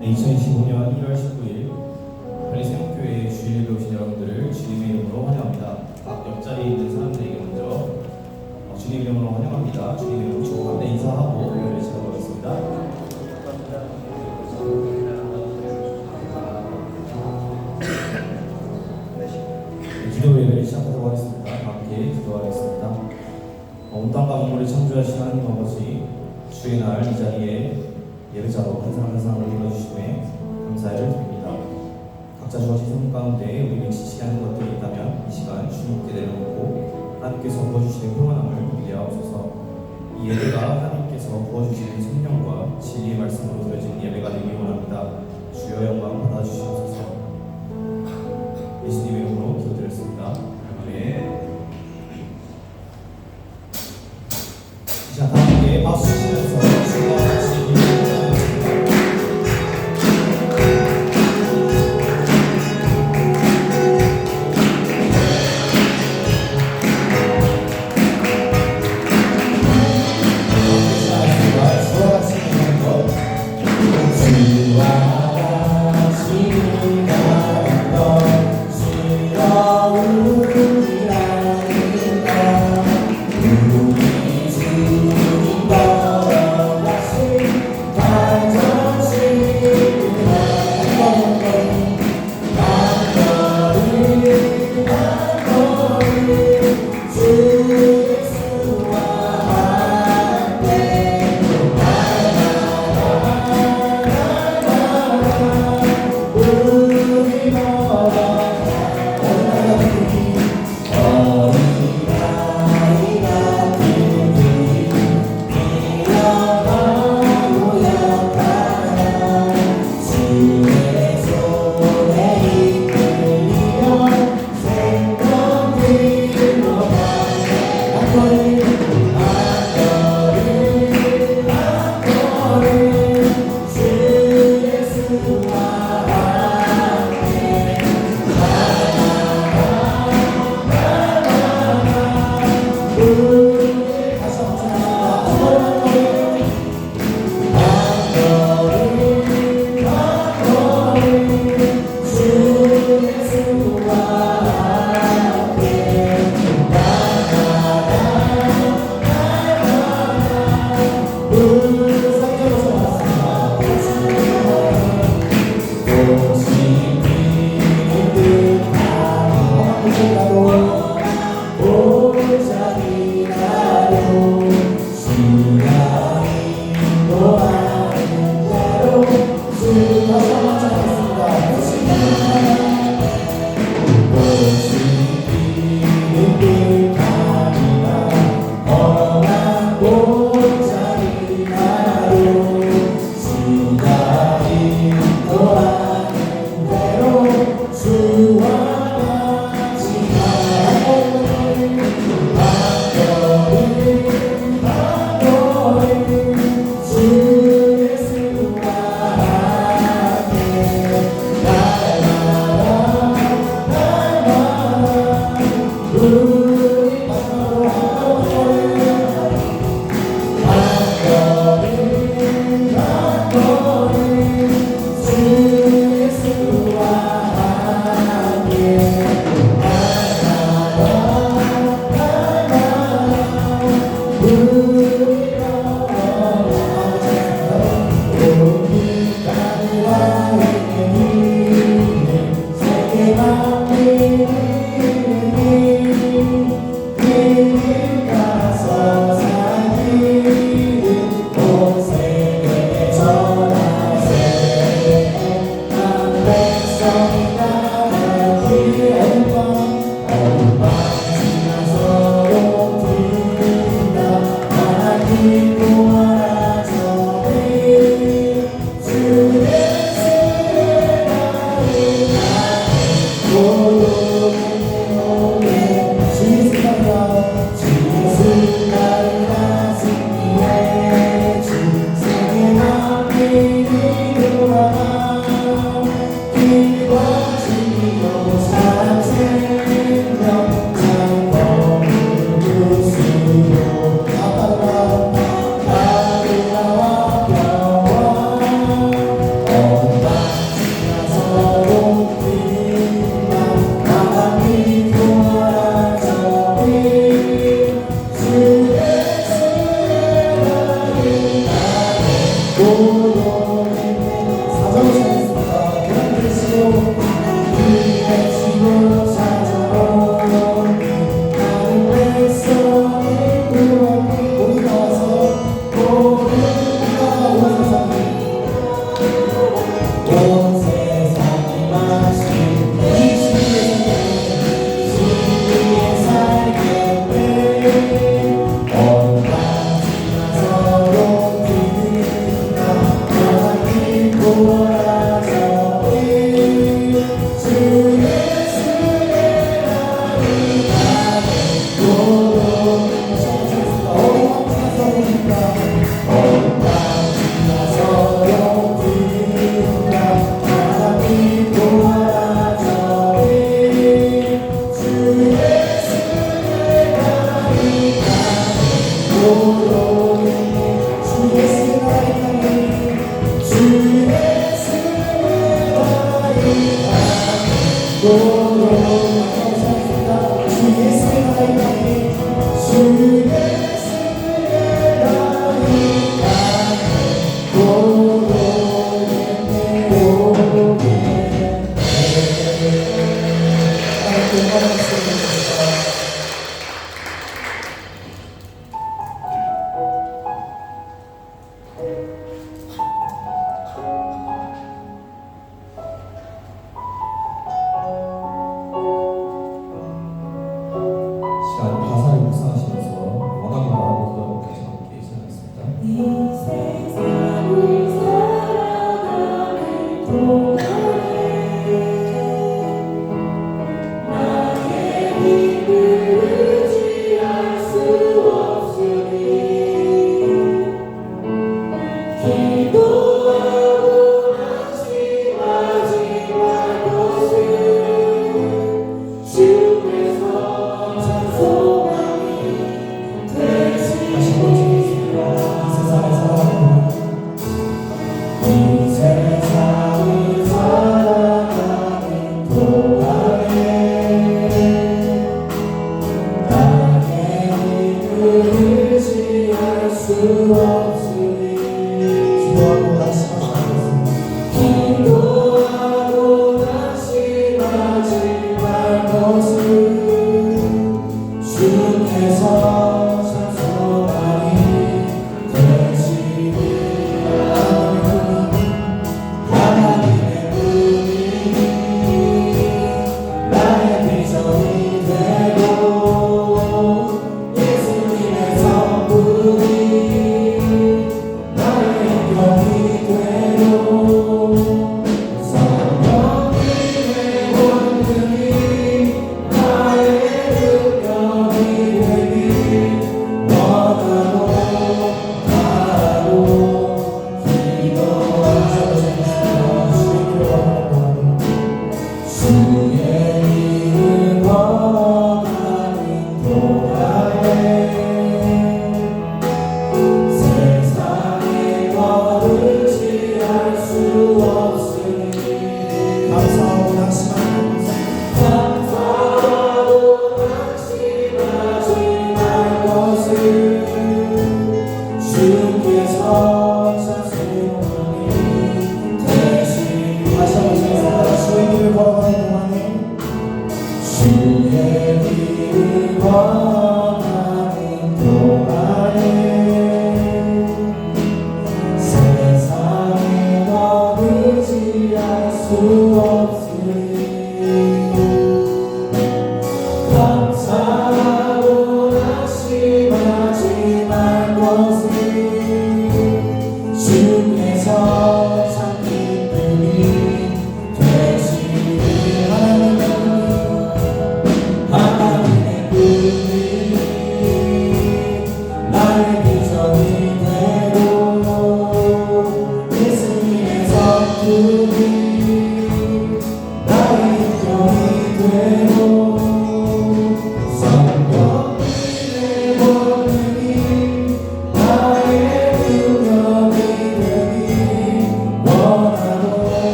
2025년 1월 19일 한리생명교회 주일에 오신 여러분들을 주님의 이름으로 환영합니다. 각 옆자리에 있는 사람들에게 먼저 주님의 이름으로 환영합니다. 주님의 이름으로 축복합니다. 인사하고 예배를 시작하겠습니다. 기도 예배를 시작하도록 하겠습니다. 함께 기도하겠습니다. 온 땅과 만물을 창조하신 하나님 아버지, 주의 날 이 자리에 예배자로 한 사람 한 사람을 불러주심에 감사를 드립니다. 각자 주어진 삶 가운데 우리를 지치게 하는 것들이 있다면 이 시간 주님께 내려놓고 하나님께서 부어주시는 평안함을 누리게 하옵소서. 이 예배가 하나님께서 부어주시는 성령과 진리의 말씀으로 드려진 예배가 되기 원합니다. 주여 영광 받아주시옵소서. 예수님의 이름으로 기도드렸습니다. 아멘. 자, 함께 박수 치면서 주와 같이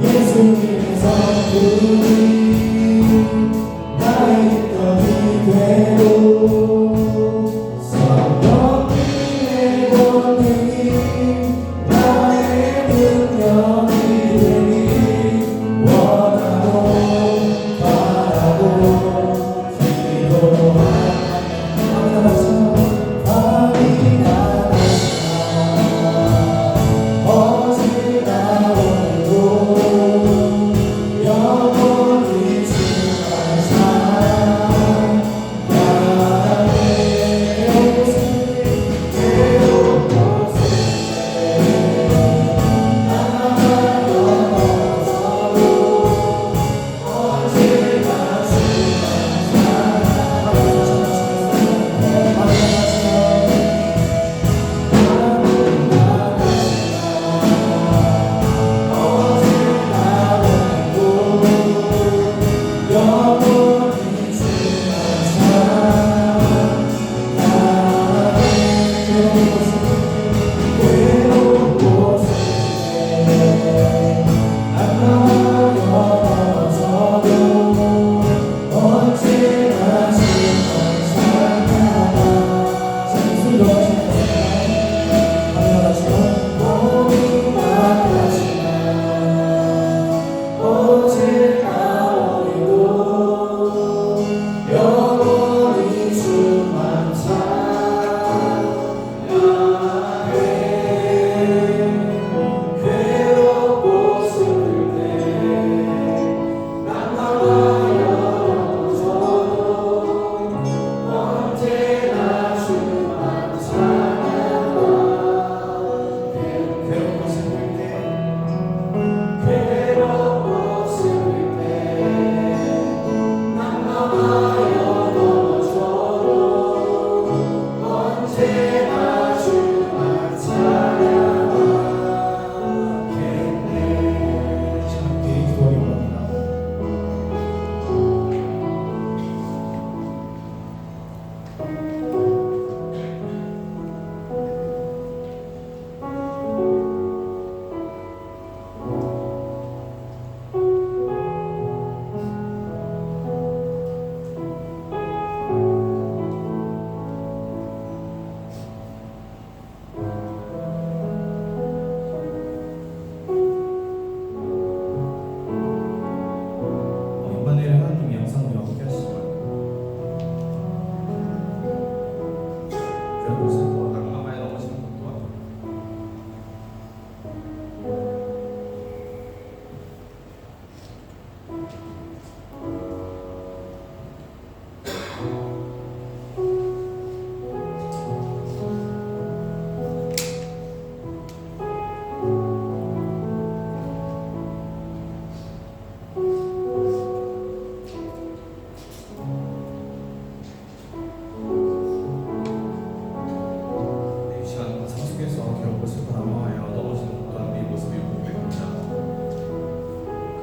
예수님께서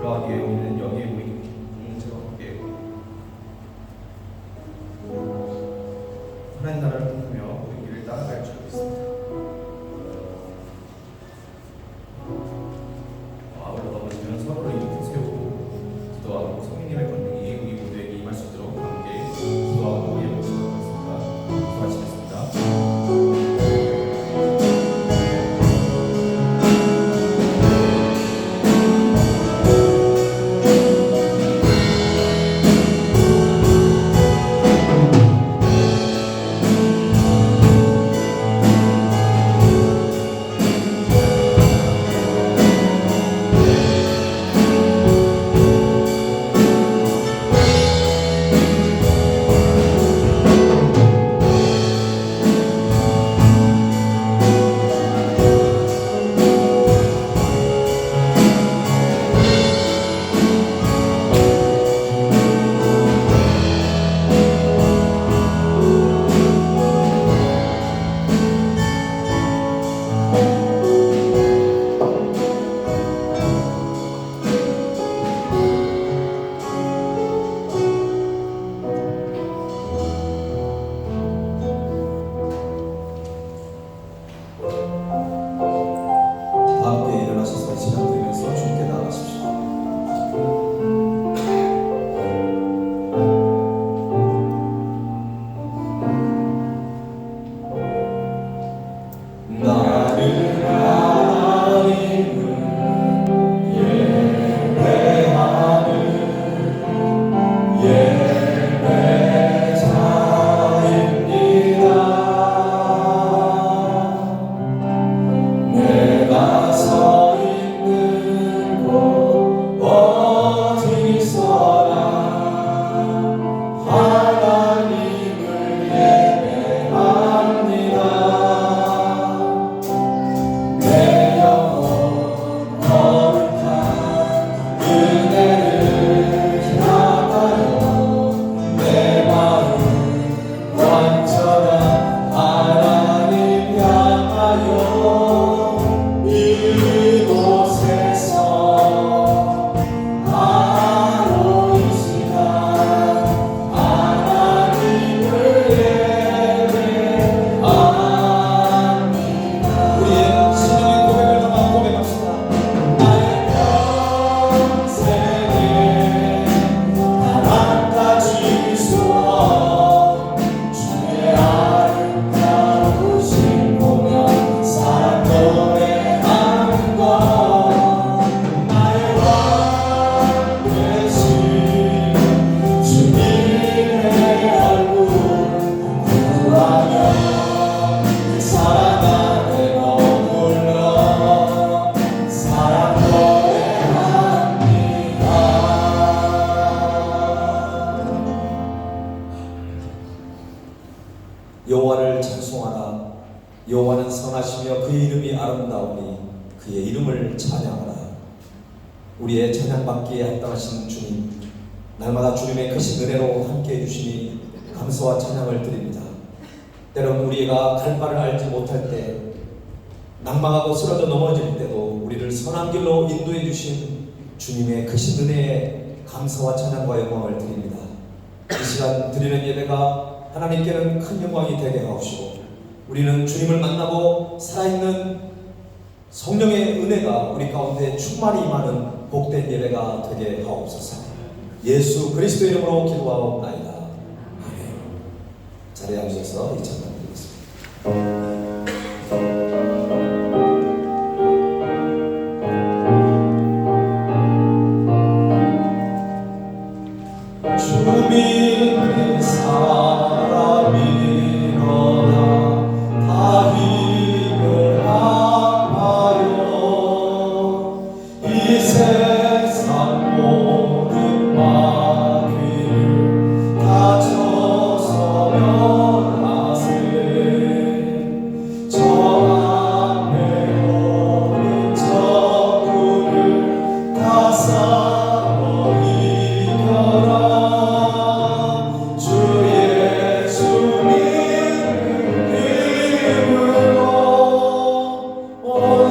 그러하기 위해 우리는 여기에 모인 공동체와 함께 하나님 나라를 꿈꾸며 우리 길을 따라갈 줄 믿습니다. 아울러 넘어지면 서로를 이렇게 세우고 기도하고 성령님의 권능이 우리 모두에게 임할 수 있도록 함께 기도하고 예배를 시작하겠습니다. 기도하시겠습니다. 여호와를 찬송하라. 여호와는 선하시며 그의 이름이 아름다우니 그의 이름을 찬양하라. 우리의 찬양받기에 합당하신 주님, 날마다 주님의 크신 은혜로 함께해 주시니 감사와 찬양을 드립니다. 때론 우리가 갈 바를 알지 못할 때, 낭망하고 쓰러져 넘어질 때도 우리를 선한 길로 인도해 주신 주님의 크신 은혜에 감사와 찬양과 영광을 드립니다. 이 시간 드리는 예배가 하나님께는 큰 영광이 되게 하옵시고, 우리는 주님을 만나고 살아있는 성령의 은혜가 우리 가운데 충만히 임하는 복된 예배가 되게 하옵소서. 예수 그리스도 이름으로 기도하옵나이다. 아멘. 자리에 앉으셔서 이 찬양 드리겠습니다. 주님의 사람이 일어나 다 힘을 합하여 이 세상 모든 마귀를 다 쳐서 멸하세. 저 앞에 오는 적군을 다 싸워 이겨라.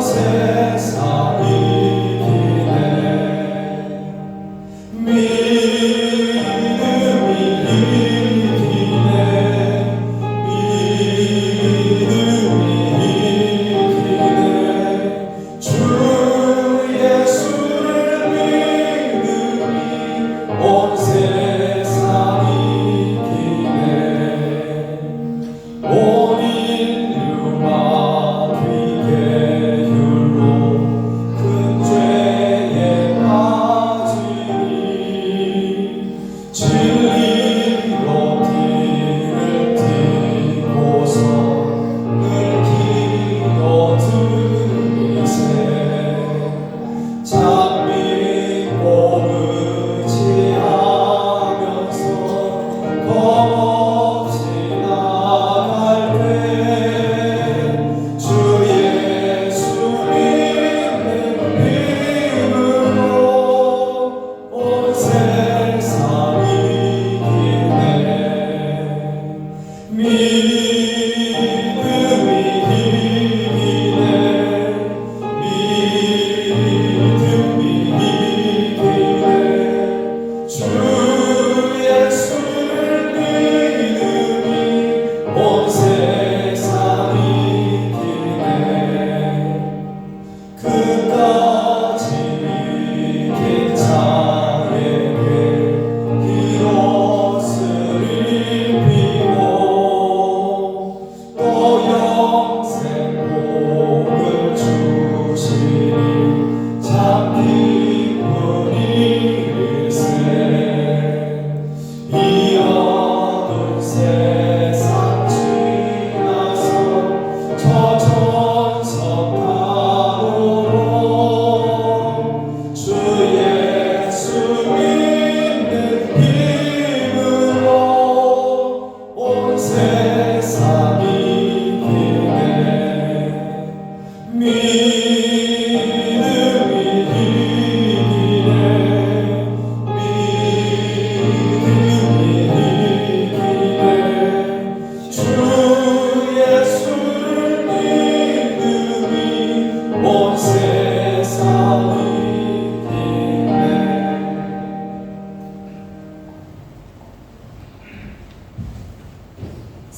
세상 이기네.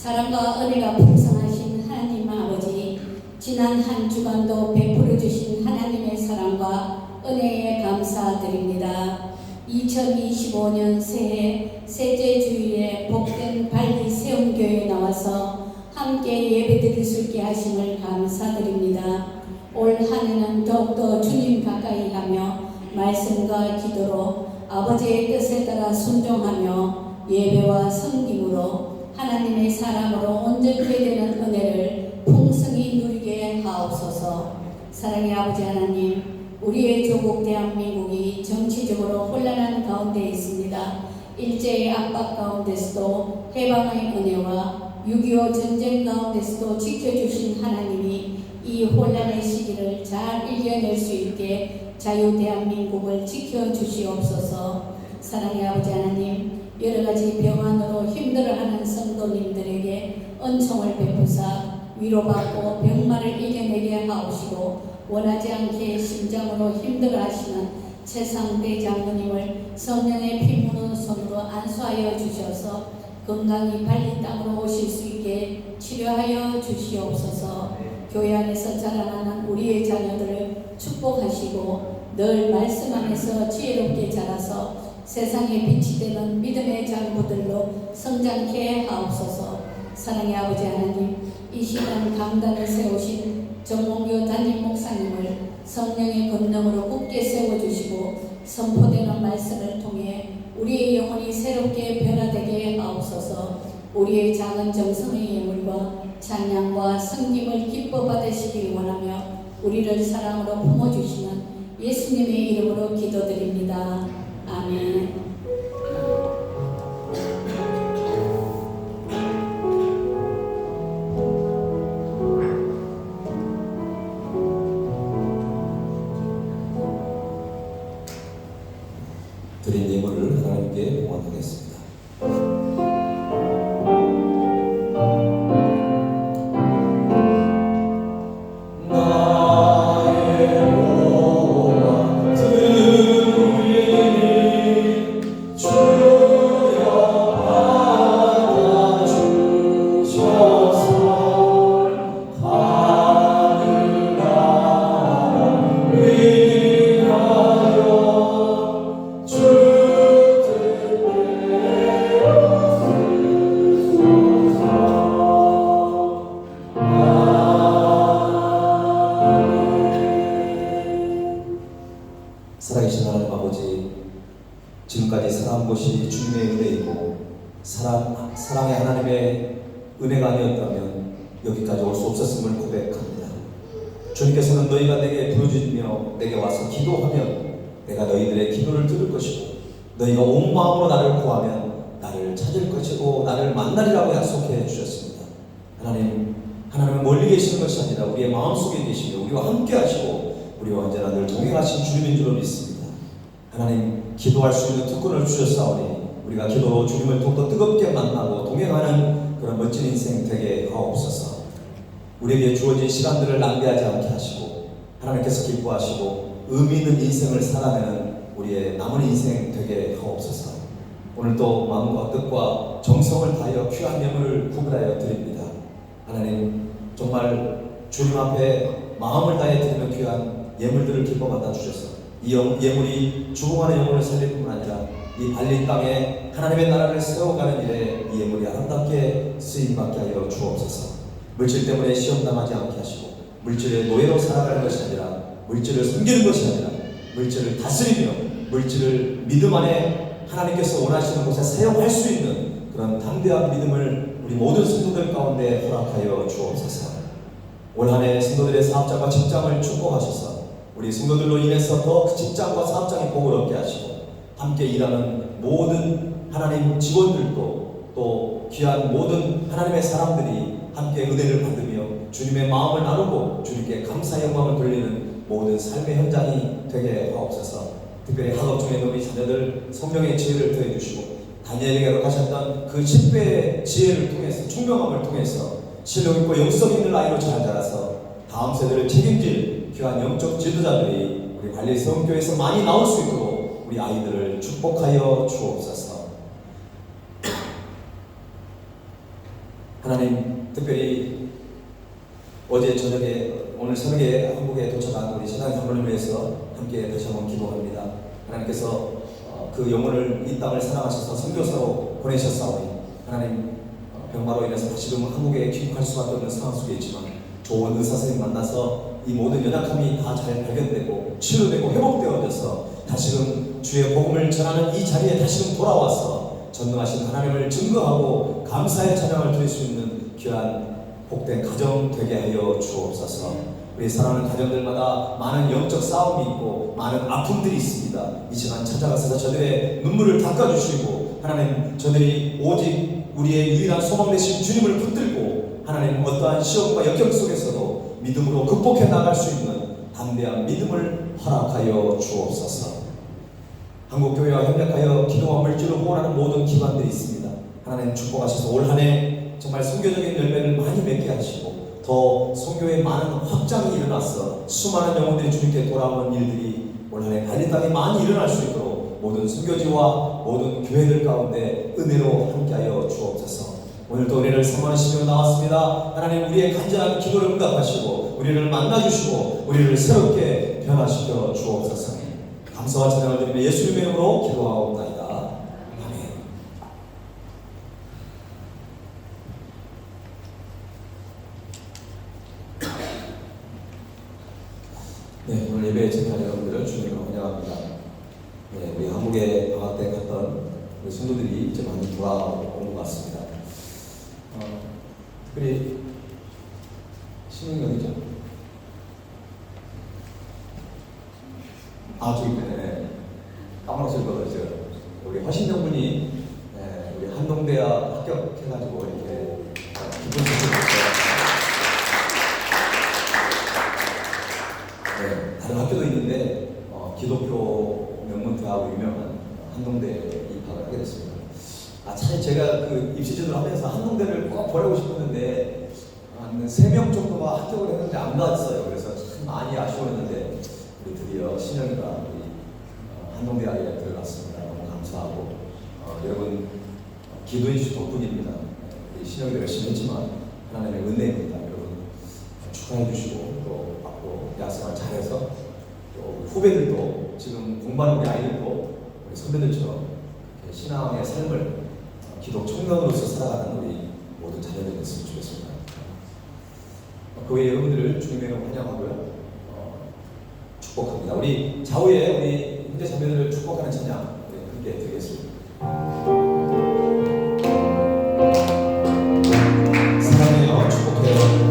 사랑과 은혜가 풍성하신 하나님 아버지, 지난 한 주간도 베풀어 주신 하나님의 사랑과 은혜에 감사드립니다. 2025년 새해 셋째 주일에 복된 발리 세움교회에 나와서 함께 예배드릴 수 있게 하심을 감사드립니다. 올 한 해는 더욱더 주님 가까이 하며 말씀과 기도로 아버지의 뜻에 따라 순종하며 예배와 섬김으로 하나님의 사람으로 온전케 되는 은혜를 풍성히 누리게 하옵소서. 사랑의 아버지 하나님, 우리의 조국 대한민국이 정치적으로 혼란한 가운데 있습니다. 일제의 압박 가운데서도 해방의 은혜와 6.25 전쟁 가운데서도 지켜주신 하나님이 이 혼란의 시기를 잘 이겨낼 수 있게 자유 대한민국을 지켜주시옵소서. 사랑의 아버지 하나님, 여러가지 병환으로 힘들어하는 성도님들에게 은총을 베푸사 위로받고 병마를 이겨내게 하옵시고, 원하지 않게 심장으로 힘들어하시는 최상대 장모님을 성령의 피 묻은 손으로 안수하여 주셔서 건강히 발리 땅으로 오실 수 있게 치료하여 주시옵소서. 교회 안에서 자라나는 우리의 자녀들을 축복하시고 늘 말씀 안에서 지혜롭게 자라서 세상에 빛이 되는 믿음의 장부들로 성장케 하옵소서. 사랑의 아버지 하나님, 이 시간 강단을 세우신 정몽교 담임 목사님을 성령의 권능으로 굳게 세워주시고 선포되는 말씀을 통해 우리의 영혼이 새롭게 변화되게 하옵소서. 우리의 작은 정성의 예물과 찬양과 섬김을 기뻐 받으시기 원하며 우리를 사랑으로 품어주시는 예수님의 이름으로 기도드립니다. 아멘. 드린 예물을 하나님께 봉헌하겠습니다. 살아계신 하나님 아버지, 지금까지 살아온 것이 주님의 은혜이고 사랑의 하나님의 은혜가 아니었다면 여기까지 올 수 없었음을 고백합니다. 주님께서는 너희가 내게 부르짖으며 내게 와서 기도하면 내가 너희들의 기도를 들을 것이고 너희가 온 마음으로 나를 구하면 나를 찾을 것이고 나를 만나리라고 약속해 주셨습니다. 하나님은 멀리 계시는 것이 아니라 우리의 마음속에 계시며 우리와 함께 하시고 우리와 언제나 늘 동행하신 주님인 줄 믿습니다. 하나님, 기도할 수 있는 특권을 주셨사오니 우리가 기도로 주님을 더욱더 뜨겁게 만나고 동행하는 그런 멋진 인생 되게 하옵소서. 우리에게 주어진 시간들을 낭비하지 않게 하시고 하나님께서 기뻐하시고 의미 있는 인생을 살아내는 우리의 남은 인생 되게 하옵소서. 오늘도 마음과 뜻과 정성을 다하여 귀한 예물을 구별하여 드립니다. 하나님, 정말 주님 앞에 마음을 다해 드리는 귀한 예물들을 기뻐 받아 주셔서 이 예물이 죽어가는 영혼을 살릴 뿐만 아니라 이 발린 땅에 하나님의 나라를 세워가는 일에 이 예물이 아름답게 쓰임받게 하여 주옵소서. 물질 때문에 시험당하지 않게 하시고 물질의 노예로 살아가는 것이 아니라 물질을 섬기는 것이 아니라 물질을 다스리며 물질을 믿음 안에 하나님께서 원하시는 곳에 사용할 수 있는 그런 담대한 믿음을 우리 모든 성도들 가운데 허락하여 주옵소서. 올 한 해 성도들의 사업장과 직장을 축복하셔서 우리 성도들로 인해서 더 그 직장과 사업장이 복을 얻게 하시고 함께 일하는 모든 하나님 직원들도 또 귀한 모든 하나님의 사람들이 함께 은혜를 받으며 주님의 마음을 나누고 주님께 감사 영광을 돌리는 모든 삶의 현장이 되게 하옵소서. 특별히 학업 중에 있는 우리 자녀들 성령의 지혜를 더해 주시고 다니엘에게로 가셨던 그 10배의 지혜를 통해서 총명함을 통해서 실력 있고 영성 있는 아이로 잘 자라서 다음 세대를 책임질 귀한 영적 지도자들이 우리 발리 세움교회에서 많이 나올 수 있도록 우리 아이들을 축복하여 주옵소서. 하나님, 특별히 어제 저녁에 오늘 새벽에 한국에 도착한 우리 신앙 장로를 위해서 함께 다시 한번 기도합니다. 하나님께서 그 영혼을 이 땅을 사랑하셔서 선교사로 보내셨사오니 하나님, 병마로 인해서 다시금 한국에 귀국할 수밖에 없는 상황 속에 있지만 좋은 의사 선생님 만나서 이 모든 연약함이 다 잘 발견되고 치료되고 회복되어져서 다시금 주의 복음을 전하는 이 자리에 다시금 돌아와서 전능하신 하나님을 증거하고 감사의 찬양을 드릴 수 있는 귀한 복된 가정 되게 하여 주옵소서. 우리 사랑하는 가정들마다 많은 영적 싸움이 있고 많은 아픔들이 있습니다. 이 시간 찾아가서 저들의 눈물을 닦아주시고 하나님, 저들이 오직 우리의 유일한 소망 되신 주님을 붙들고 하나님, 어떠한 시험과 역경 속에서도 믿음으로 극복해 나갈 수 있는 담대한 믿음을 허락하여 주옵소서. 한국교회와 협력하여 기도와 물질로 후원하는 모든 기관들이 있습니다. 하나님 축복하셔서 올 한 해 정말 선교적인 열매를 많이 맺게 하시고 더 선교에 많은 확장이 일어나서 수많은 영혼들이 주님께 돌아오는 일들이 올 한 해 달리 땅에 많이 일어날 수 있도록 모든 선교지와 모든 교회들 가운데 은혜로 함께하여 주옵소서. 오늘도 우리를 사모하시며 나왔습니다. 하나님, 우리의 간절한 기도를 응답하시고 우리를 만나주시고 우리를 새롭게 변화시켜 주옵소서. 감사와 찬양을 드리며 예수님의 이름으로 기도하옵나이다. 아멘. 네, 오늘 예배에 참여한 여러분들을 주님으로 환영합니다. 네, 우리 한국에 방학 때 갔던 우리 성도들이 이제 많이 돌아온 것 같습니다. 특별히 신흥경이죠. 저기 있네. 까먹었을 거예요. 우리 화신정분이 우리 한동대학 합격해가지고 이렇게 기쁜 소식을 했어요. 네, 다른 학교도 있는데 기독교 명문대학으로 유명한 한동대에 입학을 하게 됐습니다. 사실 제가 그 입시전을 하면서 한동대를 꼭 보내고 싶었는데 한 3명 정도가 합격을 했는데 안 갔어요. 그래서 참 많이 아쉬웠는데 우리 드디어 신영이가 우리 한동대학에 들어갔습니다. 너무 감사하고 여러분 기도해 주신 덕분입니다. 우리 신영이도 열심히 했지만 하나님의 은혜입니다. 여러분 축하해 주시고 또 앞으로 대학생활 잘해서 또 후배들도 지금 공부하는 우리 아이들도 우리 선배들처럼 신앙의 삶을 기독 청년으로서 살아가는 우리 모든 자녀들이 됐으면 좋겠습니다. 그 외에 여러분들을 주님의 이름으로 환영하고요. 축복합니다. 우리 좌우에 우리 형제 자매들을 축복하는 찬양 우리 함께 드리겠습니다. 사랑해요. 축복해요.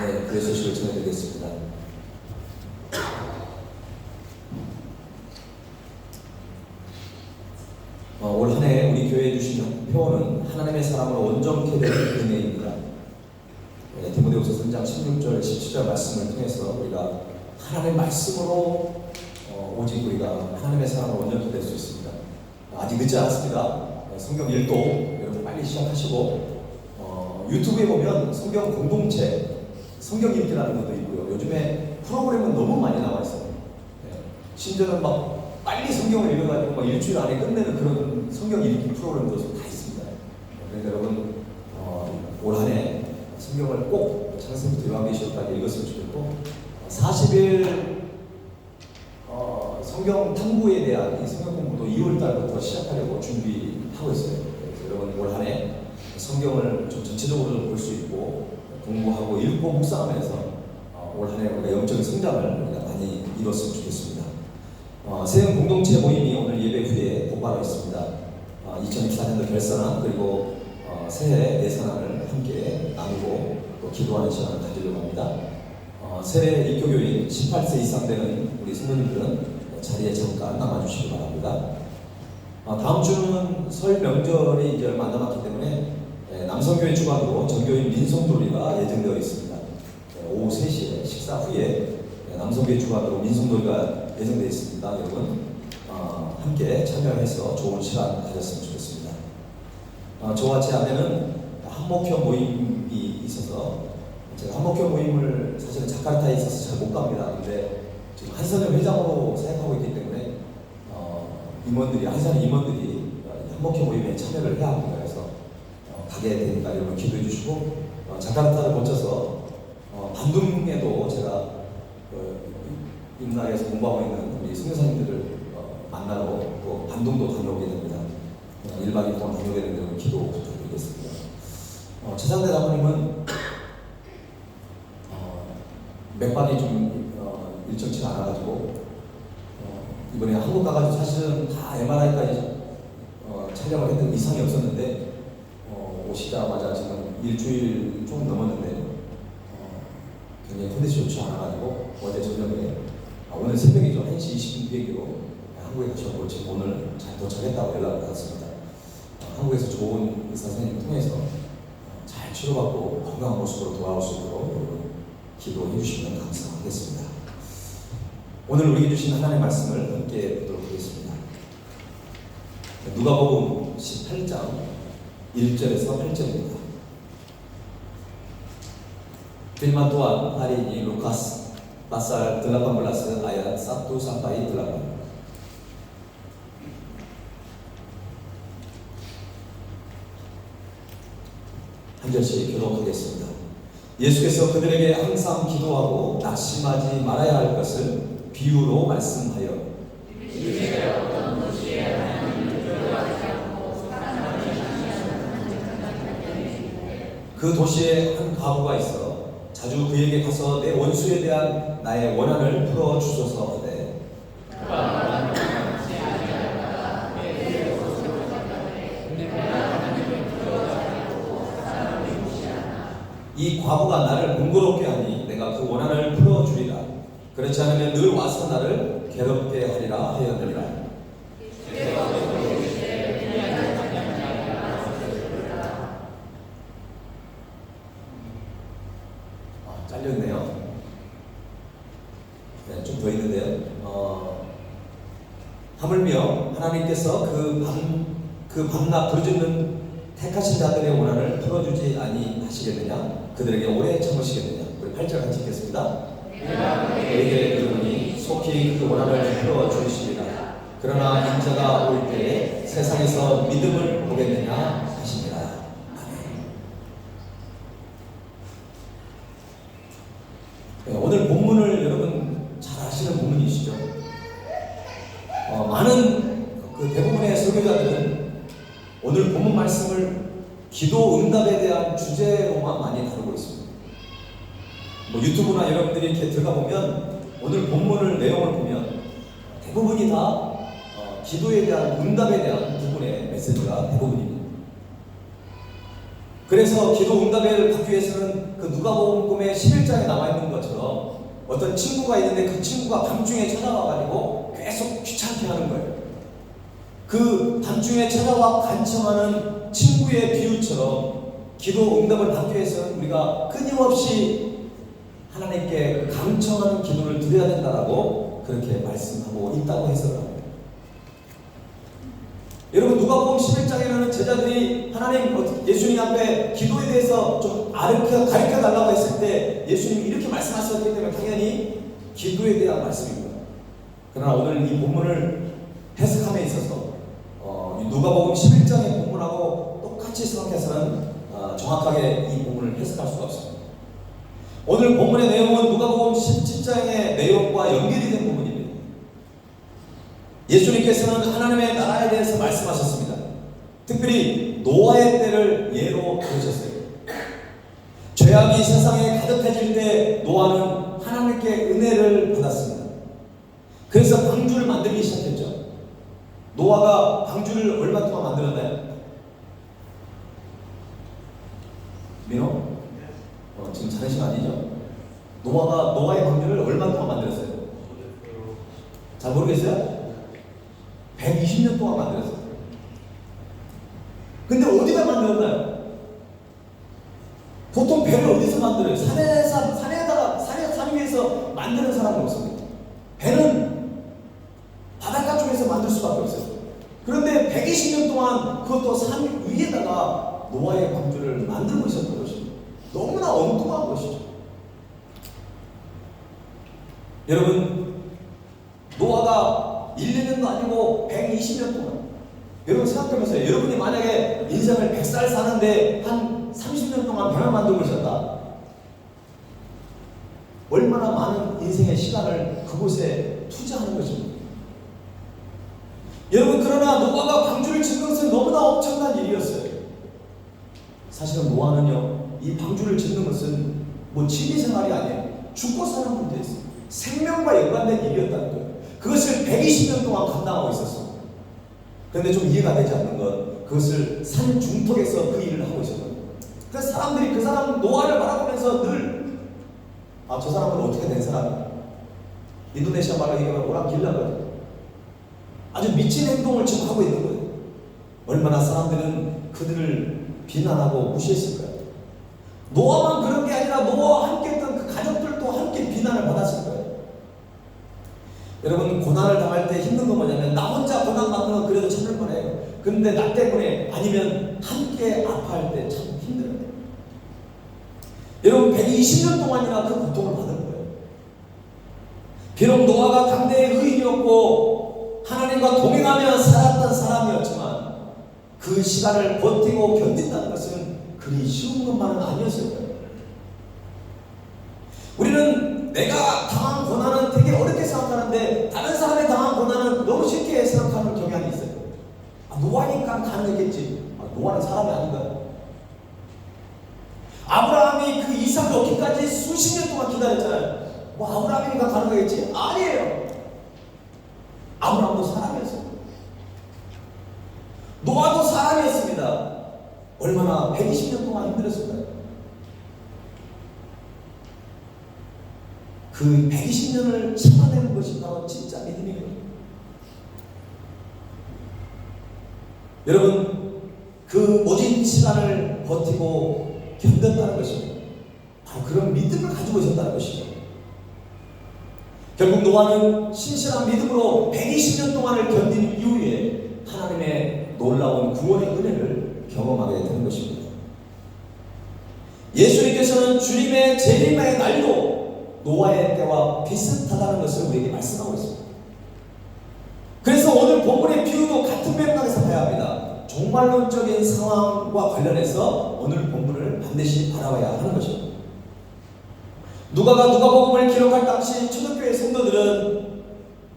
네, 그의 소식을 전해드리겠습니다. 올 한 해 우리 교회에 주신 표어는 하나님의 사랑으로 온전케 되는 은혜입니다. 디모데후서 3장 16절 17절 말씀을 통해서 우리가 하나님의 말씀으로 오직 우리가 하나님의 사랑으로 온전케 될 수 있습니다. 아직 늦지 않았습니다. 성경 읽고 여러분 빨리 시작하시고 유튜브에 보면 성경 공동체 성경 읽기라는 것도 있고요. 요즘에 프로그램은 너무 많이 나와 있어요. 심지어는 막 빨리 성경을 읽어가지고 막 일주일 안에 끝내는 그런 성경 읽기 프로그램도 다 있습니다. 그래서 여러분 올 한 해 성경을 꼭 창세부터 요한계시록까지 읽었으면 좋겠고 40일 성경 탐구에 대한 이 성경 공부도 2월 달부터 시작하려고 준비하고 있어요. 그래서 여러분 올 한 해 성경을 좀 전체적으로 볼 수 있고 공부하고 읽고 묵상하면서 올 한 해 우리가 영적인 성장을 우리가 많이 이뤘으면 좋겠습니다. 세형 공동체 모임이 오늘 예배 후에 곧바로 있습니다. 2024년도 결산안 그리고 새해 예산안을 함께 나누고 또 기도하는 시간을 가지려고 합니다. 새해 입교교인 18세 이상 되는 우리 성도님들은 자리에 잠깐 남아주시기 바랍니다. 다음 주는 설 명절이 이제 얼마 안 남았기 때문에 남성교회 주관으로 전교인 민속놀이가 예정되어 있습니다. 오후 3시에 식사 후에 남성교회 주관으로 민속놀이가 예정되어 있습니다. 여러분 함께 참여해서 좋은 시간 가졌으면 좋겠습니다. 저와 제 아내는 한목회 모임이 있어서 제가 한목회 모임을 사실은 자카르타에 있어서 잘 못 갑니다. 근데 지금 한선영 회장으로 사역하고 있기 때문에 한선 임원들이 한목회 모임에 참여를 해야 합니다. 그래서 가게 되니까 여러분 기도해 주시고 자카르타를 거쳐서 반둥에도 제가 임나라에서 공부하고 있는 우리 선교사님들을 만나러 또 반둥도 다녀오게 됩니다. 1박 2일 동안 다녀오게 되는 기도 부탁드리겠습니다. 최상대 사모님은 맥박이 좀 일정치가 않아가지고 이번에 한국 가가지고 사실은 다 MRI까지 촬영을 했는데 이상이 없었는데 오시자마자 지금 일주일 조금 넘었는데 굉장히 컨디션이 좋지 않아가지고 어제 저녁에 오늘 새벽이죠. 1시 20분 비행기로 한국에 가셔서 지금 오늘 잘 도착했다고 연락을 받았습니다. 한국에서 좋은 의사 선생님 통해서 잘 치료받고 건강한 모습으로 돌아올 수 있도록 여러분 기도해 주시면 감사하겠습니다. 오늘 우리에게 주신 하나님의 말씀을 함께 보도록 하겠습니다. 누가복음 18장 1절에서 8절입니다. Firman Tuhan hari ini Lukas pasal 18 ayat 1 sampai 8. 한 절씩 교독하겠습니다. 예수께서 그들에게 항상 기도하고 낙심하지 말아야 할 것을 비유로 말씀하여 그 도시에 한 과부가 있어 자주 그에게 가서 내 원수에 대한 나의 원한을 풀어 주소서 하되 이 과부가 나를 번거롭게 하니 내가 그 원한을 풀어 주리라. 그렇지 않으면 늘 와서 나를 괴롭게 하리라 하였느니라. 잘렸네요. 네, 좀 더 있는데요. 하물며 하나님께서 그 밤낮 부르짖는 택하신 자들의 원한을 풀어주지 아니하시겠느냐? 그들에게 오래 참으시겠느냐? 우리 8절 같이 읽겠습니다. 너희에게 이르노니 속히 그 원한을 풀어주시리라. 그러나 인자가 올 때에 세상에서 믿음을 보겠느냐 하시니라. 네, 오늘 본문을 여러분 잘 아시는 본문이시죠? 많은 대부분의 설교자들은 오늘 본문 말씀을 기도 응답에 대한 주제로만 많이 다루고 있습니다. 유튜브나 여러분들이 이렇게 들어가 보면 오늘 본문을 내용을 보면 대부분이 다 기도에 대한 응답에 대한 부분의 메시지가 대부분입니다. 그래서 기도 응답을 받기 위해서는 그 누가복음의 11장에 나와 있는 것처럼 어떤 친구가 있는데 그 친구가 밤중에 찾아와가지고 계속 귀찮게 하는 거예요. 그 밤중에 찾아와 간청하는 친구의 비유처럼 기도 응답을 받기 위해서는 우리가 끊임없이 하나님께 간청하는 기도를 드려야 된다라고 그렇게 말씀하고 있다고 해석을 합니다. 여러분 누가복음 11장에는 제자들이 예수님 앞에 기도에 대해서 좀 가르쳐 달라고 했을 때 예수님이 이렇게 말씀하셨기 때문에 당연히 기도에 대한 말씀입니다. 그러나 오늘 이 본문을 해석함에 있어서 누가복음 11장의 본문하고 똑같이 생각해서는 정확하게 이 본문을 해석할 수가 없습니다. 오늘 본문의 내용은 누가복음 17장의 내용과 연결이 된 부분입니다. 예수님께서는 하나님의 나라에 대해서 말씀하셨습니다. 특별히 노아의 때를 예로 들으셨어요. 죄악이 세상에 가득해질 때 노아는 하나님께 은혜를 받았습니다. 그래서 방주를 만들기 시작했죠. 노아가 방주를 얼마 동안 만들었나요? 민호? 지금 자는 시간 아니죠? 노아의 방주를 얼마 동안 만들었어요? 잘 모르겠어요? 120년 동안 만들었어요. 근데 어디다 만들었나요? 보통 배를 어디서 만들어요? 산 위에서 만드는 사람은 없습니다. 배는 바닷가 쪽에서 만들 수밖에 없어요. 그런데 120년 동안 그것도 산 위에다가 노아의 방주를 만들고 있었던 것입니다. 너무나 엉뚱한 것이죠. 여러분, 노아가 1년도 아니고 120년 동안, 여러분 생각해보세요. 여러분이 만약에 인생을 100살 사는데 한 30년 동안 배만 만들고 있었다. 얼마나 많은 인생의 시간을 그곳에 투자하는 것입니다. 여러분, 그러나 노아가 방주를 짓는 것은 너무나 엄청난 일이었어요. 사실은 노아는요, 이 방주를 짓는 것은 뭐 취미생활이 아니에요. 죽고 사는 문제였어요. 생명과 연관된 일이었다는 거예요. 그것을 120년 동안 감당하고 있었어요. 그런데 좀 이해가 되지 않는 건 그것을 산 중턱에서 그 일을 하고 있었거든요. 그래서 사람들이 그 사람 노아를 바라보면서 늘 저 사람은 어떻게 된 사람이야? 인도네시아 말로 얘기하면 오랑길라거든요. 아주 미친 행동을 지금 하고 있는 거예요. 얼마나 사람들은 그들을 비난하고 무시했을까요? 노아만 그런 게 아니라 노아와 함께 했던 그 가족들도 함께 비난을 받았을 거예요. 여러분, 고난을 당할 때 힘든 건 뭐냐면 나 혼자 고난 받는 건 그래도 참을 뻔해요. 그런데 나 때문에 아니면 함께 아파할 때 참 힘들어요. 여러분, 120년 동안이나 그 고통을 받은 거예요. 비록 노아가 당대의 의인이었고 하나님과 동행하며 살았던 사람이었지만 그 시간을 버티고 견딘다는 것은 그리 쉬운 것만은 아니었을 거예요. 우리는 내가 당한 고난은 되게 어렵게 생각하는데 다른 사람이 당한 고난은 너무 쉽게 생각하는 경향이 있어요. 노아니까 가능했겠지. 노아는 사람이 아닌가요? 아브라함이 그 이삭을 얻기까지 수십 년 동안 기다렸잖아요. 아브라함이니까 가능하겠지? 아니에요. 아브라함도 사람이었어요. 노아도 사람이었습니다. 얼마나 120년 동안 힘들었을까요? 그 120년을 참아내는 것이 바로 진짜 믿음이에요. 여러분, 그 모진 시간을 버티고 견뎠다는 것입니다. 바로 그런 믿음을 가지고 있었다는 것이죠. 결국 노아는 신실한 믿음으로 120년 동안을 견딘 이후에 하나님의 놀라운 구원의 은혜를 경험하게 되는 것입니다. 예수님께서는 주님의 재림의 날도 노아의 때와 비슷하다는 것을 우리에게 말씀하고 있습니다. 그래서 오늘 본문의 비유도 같은 맥락에서 봐야 합니다. 종말론적인 상황과 관련해서 오늘 본문을 반드시 바라봐야 하는 것입니다. 누가가 누가복음을 기록할 당시 초대교회 성도들은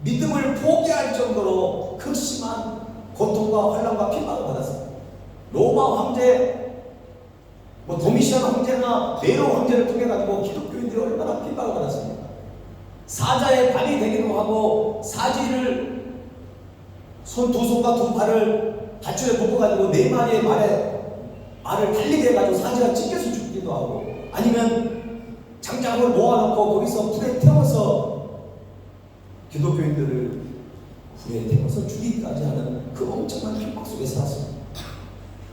믿음을 포기할 정도로 극심한 고통과 환난과 핍박을 받았습니다. 로마 황제, 도미시안 황제나 네로 황제를 통해 가지고 기독교인들이 얼마나 핍박을 받았습니까? 사자의 발이 되기도 하고 사지를 두 손과 두 발을 밧줄에 묶어가지고 네 마리의 말을 달리게 해가지고 사지가 찢겨서 죽기도 하고, 아니면 장작을 모아놓고 거기서 불에 태워서 기독교인들을 불에 태워서 죽이기까지 하는 그 엄청난 핍박 속에 살았습니다.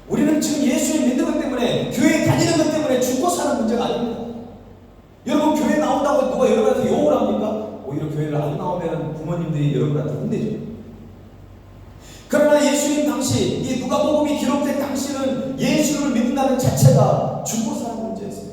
우리는 지금 예수의 믿음 때문에, 교회에 다니는 것 때문에 죽고 사는 문제가 아닙니다. 여러분, 교회 나온다고 누가 여러분한테 욕을 합니까? 오히려 교회를 안 나오면 부모님들이 여러분한테 혼내죠. 그러나 예수님 당시, 이 누가복음이 기록된 당시는 예수를 믿는다는 자체가 죽고 사는 문제였어요.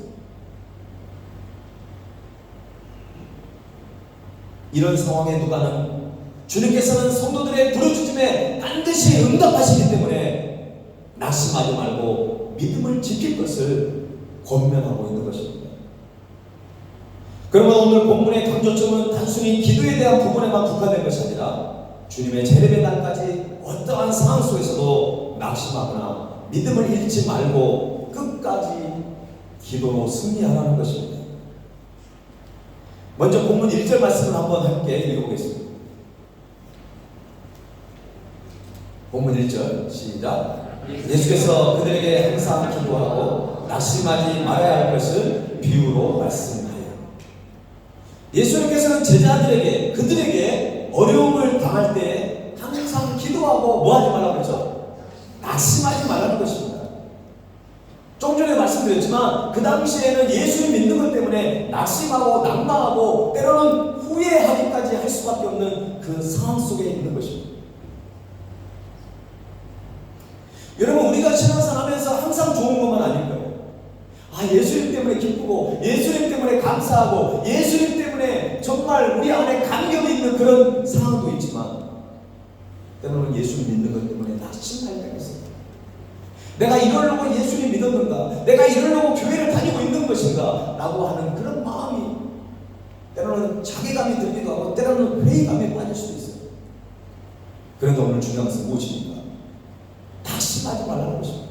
이런 상황에 누가는 주님께서는 성도들의 부르짖음에 반드시 응답하시기 때문에 낙심하지 말고 믿음을 지킬 것을 권면하고 있는 것입니다. 그러면 오늘 본문의 강조점은 단순히 기도에 대한 부분에만 국한된 것이 아니라 주님의 재림의 날까지 어떠한 상황 속에서도 낙심하거나 믿음을 잃지 말고 끝까지 기도로 승리하라는 것입니다. 먼저 본문 1절 말씀을 한번 함께 읽어보겠습니다. 본문 1절 시작. 예수께서 그들에게 항상 기도하고 낙심하지 말아야 할 것을 비유로 말씀하여. 예수님께서는 제자들에게, 그들에게 어려움을 당할 때 항상 기도하고 뭐 하지 말라고 했죠? 낙심하지 말라는 것입니다. 좀 전에 말씀드렸지만 그 당시에는 예수를 믿는 것 때문에 낙심하고 낙망하고 때로는 후회하기까지 할 수밖에 없는 그 상황 속에 있는 것입니다. 여러분, 우리가 신앙생활하면서 항상 좋은 것만 아닐 거예요. 예수님 때문에 기쁘고 예수님 때문에 감사하고 예수님 때문에 정말 우리 안에 감격이 있는 그런 상황도 있지만 때로는 예수를 믿는 것 때문에 낙심할 때가 있어요. 내가 이러려고 예수님 믿었는가? 내가 이러려고 교회를 다니고 있는 것인가? 라고 하는 그런 마음이 때로는 자괴감이 들기도 하고 때로는 회의감에 빠질 수도 있어요. 그런데 오늘 중요한 것은 무엇입니까? 낙심하지 말라는 것입니다.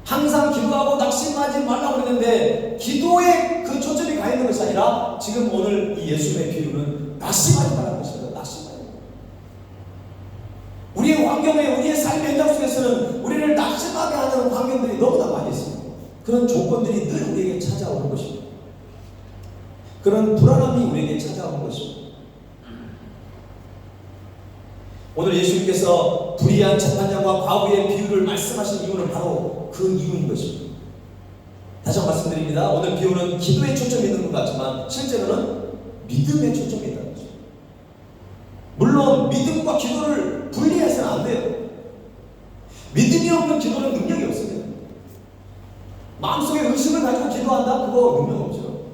항상 기도하고 낙심하지 말라고 그랬는데 기도에 그 초점이 가 있는 것이 아니라 지금 오늘 이 예수님의 비유는 낙심하지 말라는 것입니다. 낙심하지 말라는 것입니다. 우리의 환경에 우리의 삶의 현장 속에서는 우리를 낙심하게 하는 환경들이 너무나 많이 있습니다. 그런 조건들이 늘 우리에게 찾아오는 것입니다. 그런 불안함이 우리에게 찾아오는 것입니다. 오늘 예수님께서 불의한 재판장과 과부의 비유를 말씀하신 이유는 바로 그 이유인 것입니다. 다시 한번 말씀드립니다. 오늘 비유는 기도에 초점이 있는 것 같지만 실제로는 믿음에 초점이 있다는 것입니다. 물론 믿음과 기도를 분리해서는 안 돼요. 믿음이 없는 기도는 능력이 없습니다. 마음속에 의심을 가지고 기도한다? 그거 능력 없죠.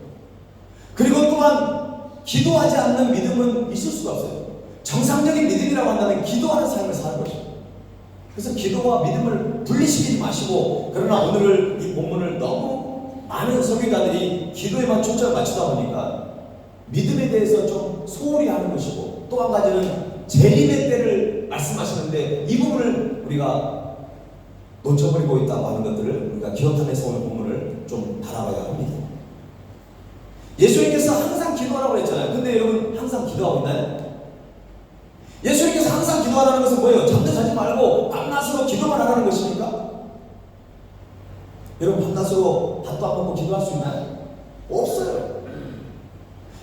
그리고 또한 기도하지 않는 믿음은 있을 수가 없어요. 정상적인 믿음이라고 한다면 기도하는 삶을 사는 것입니다. 그래서 기도와 믿음을 분리시키지 마시고, 그러나 오늘 이 본문을 너무 많은 설교자들이 기도에만 초점을 맞추다 보니까 믿음에 대해서 좀 소홀히 하는 것이고, 또 한 가지는 재림의 때를 말씀하시는데 이 부분을 우리가 놓쳐버리고 있다고 하는 것들을 우리가 기억하면서 오늘 본문을 좀 바라봐야 합니다. 예수님께서 항상 기도하라고 했잖아요. 근데 여러분 항상 기도하고 있나요? 예수님께서 항상 기도하라는 것은 뭐예요? 잠도 자지 말고 밤낮으로 기도만 하라는 것입니까? 여러분 밤낮으로 밥도 안 먹고 기도할 수 있나요? 없어요.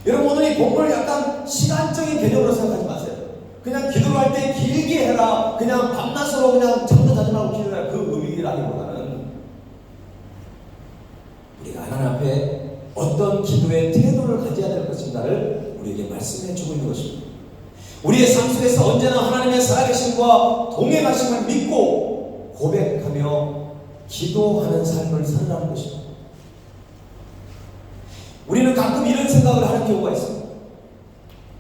여러분 오늘 이 본문을 약간 시간적인 개념으로 생각하지 마세요. 그냥 기도를 할 때 길게 해라, 그냥 밤낮으로 그냥 잠도 자지 말고 기도해라, 그 의미라기보다는 우리가 하나님 앞에 어떤 기도의 태도를 가져야 될 것인가를 우리에게 말씀해 주고 있는 것입니다. 우리의 삶 속에서 언제나 하나님의 살아계심과 동행하심을 믿고 고백하며 기도하는 삶을 살라는 것입니다. 우리는 가끔 이런 생각을 하는 경우가 있습니다.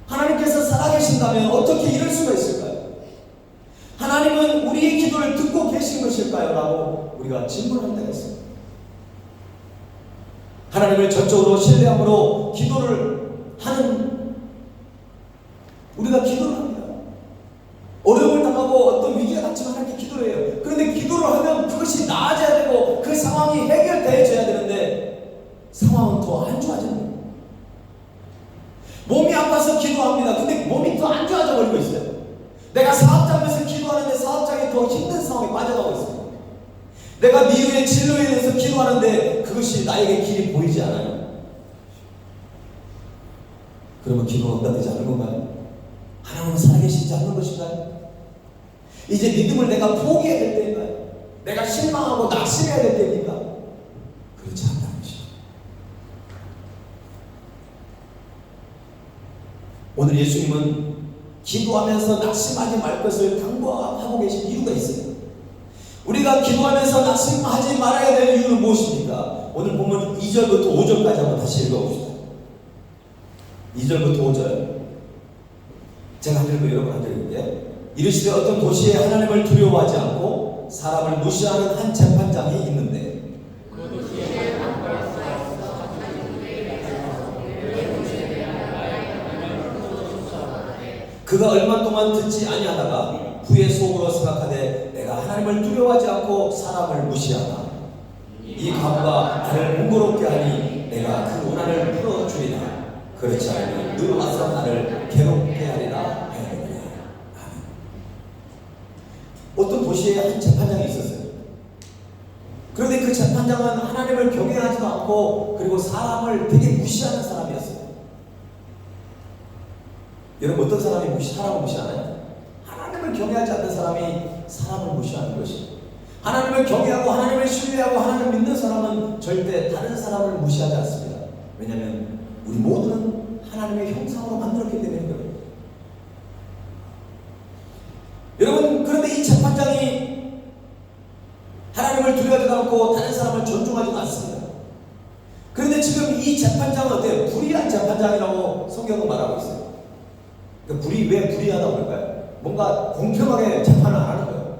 하나님께서 살아계신다면 어떻게 이럴 수가 있을까요? 하나님은 우리의 기도를 듣고 계신 것일까요? 라고 우리가 질문할 때가 있습니다. 하나님을 전적으로 신뢰함으로 기도를 하는 우리가 기도를 합니다. 어려움을 당하고 어떤 위기가 닥치면 하나님께 기도를 해요. 그런데 기도를 하면 그것이 나아져야 되고 그 상황이 해결되어져야 되는데 상황은 더 안 좋아지는 거예요. 몸이 아파서 기도합니다. 근데 몸이 더 안 좋아져 버리고 있어요. 내가 사업장에서 기도하는데 사업장이 더 힘든 상황에 빠져가고 있습니다. 내가 미래의 진로에 대해서 기도하는데 그것이 나에게 길이 보이지 않아요. 그러면 기도가 응답되지 않는 건가요? 하나님은 살아계시지 않는 것인가요? 이제 믿음을 내가 포기해야 될 때인가요? 내가 실망하고 낙심해야 될 때입니까? 그렇지 않다는 것입니다. 오늘 예수님은 기도하면서 낙심하지 말 것을 당부하고 계신 이유가 있어요. 우리가 기도하면서 낙심하지 말아야 되는 이유는 무엇입니까? 오늘 보면 2절부터 5절까지 한번 다시 읽어봅시다. 2절부터 5절 제가 한 절도 여러분 한 절인데, 이르시되 어떤 도시에 하나님을 두려워하지 않고 사람을 무시하는 한 재판장이 있는데 그가 얼마 동안 듣지 아니하다가 후에 속으로 생각하되 내가 하나님을 두려워하지 않고 사람을 무시하나 이 가부가 나를 번거롭게 하니 내가 그 원한을 풀어주리라. 그렇지 않으면 늘 와서 나를 괴롭게 하리라 하였느니라. 어떤 도시에 한 재판장이 있었어요. 그런데 그 재판장은 하나님을 경외하지도 않고 그리고 사람을 되게 무시하는 사람이었어요. 여러분 어떤 사람이 사람을 무시하나요? 하나님을 경외하지 않는 사람이 사람을 무시하는 것이. 하나님을 경외하고 하나님을 신뢰하고 하나님을 믿는 사람은 절대 다른 사람을 무시하지 않습니다. 왜냐하면 우리 모두는 하나님의 형상으로 만들었기 때문인 거예요. 여러분, 그런데 이 재판장이 하나님을 두려워하지 않고 다른 사람을 존중하지도 않습니다. 그런데 지금 이 재판장은 어때요? 불의한 재판장이라고 성경은 말하고 있어요. 그러니까 왜 불의하다고 그럴까요? 뭔가 공평하게 재판을 안 하는 거예요.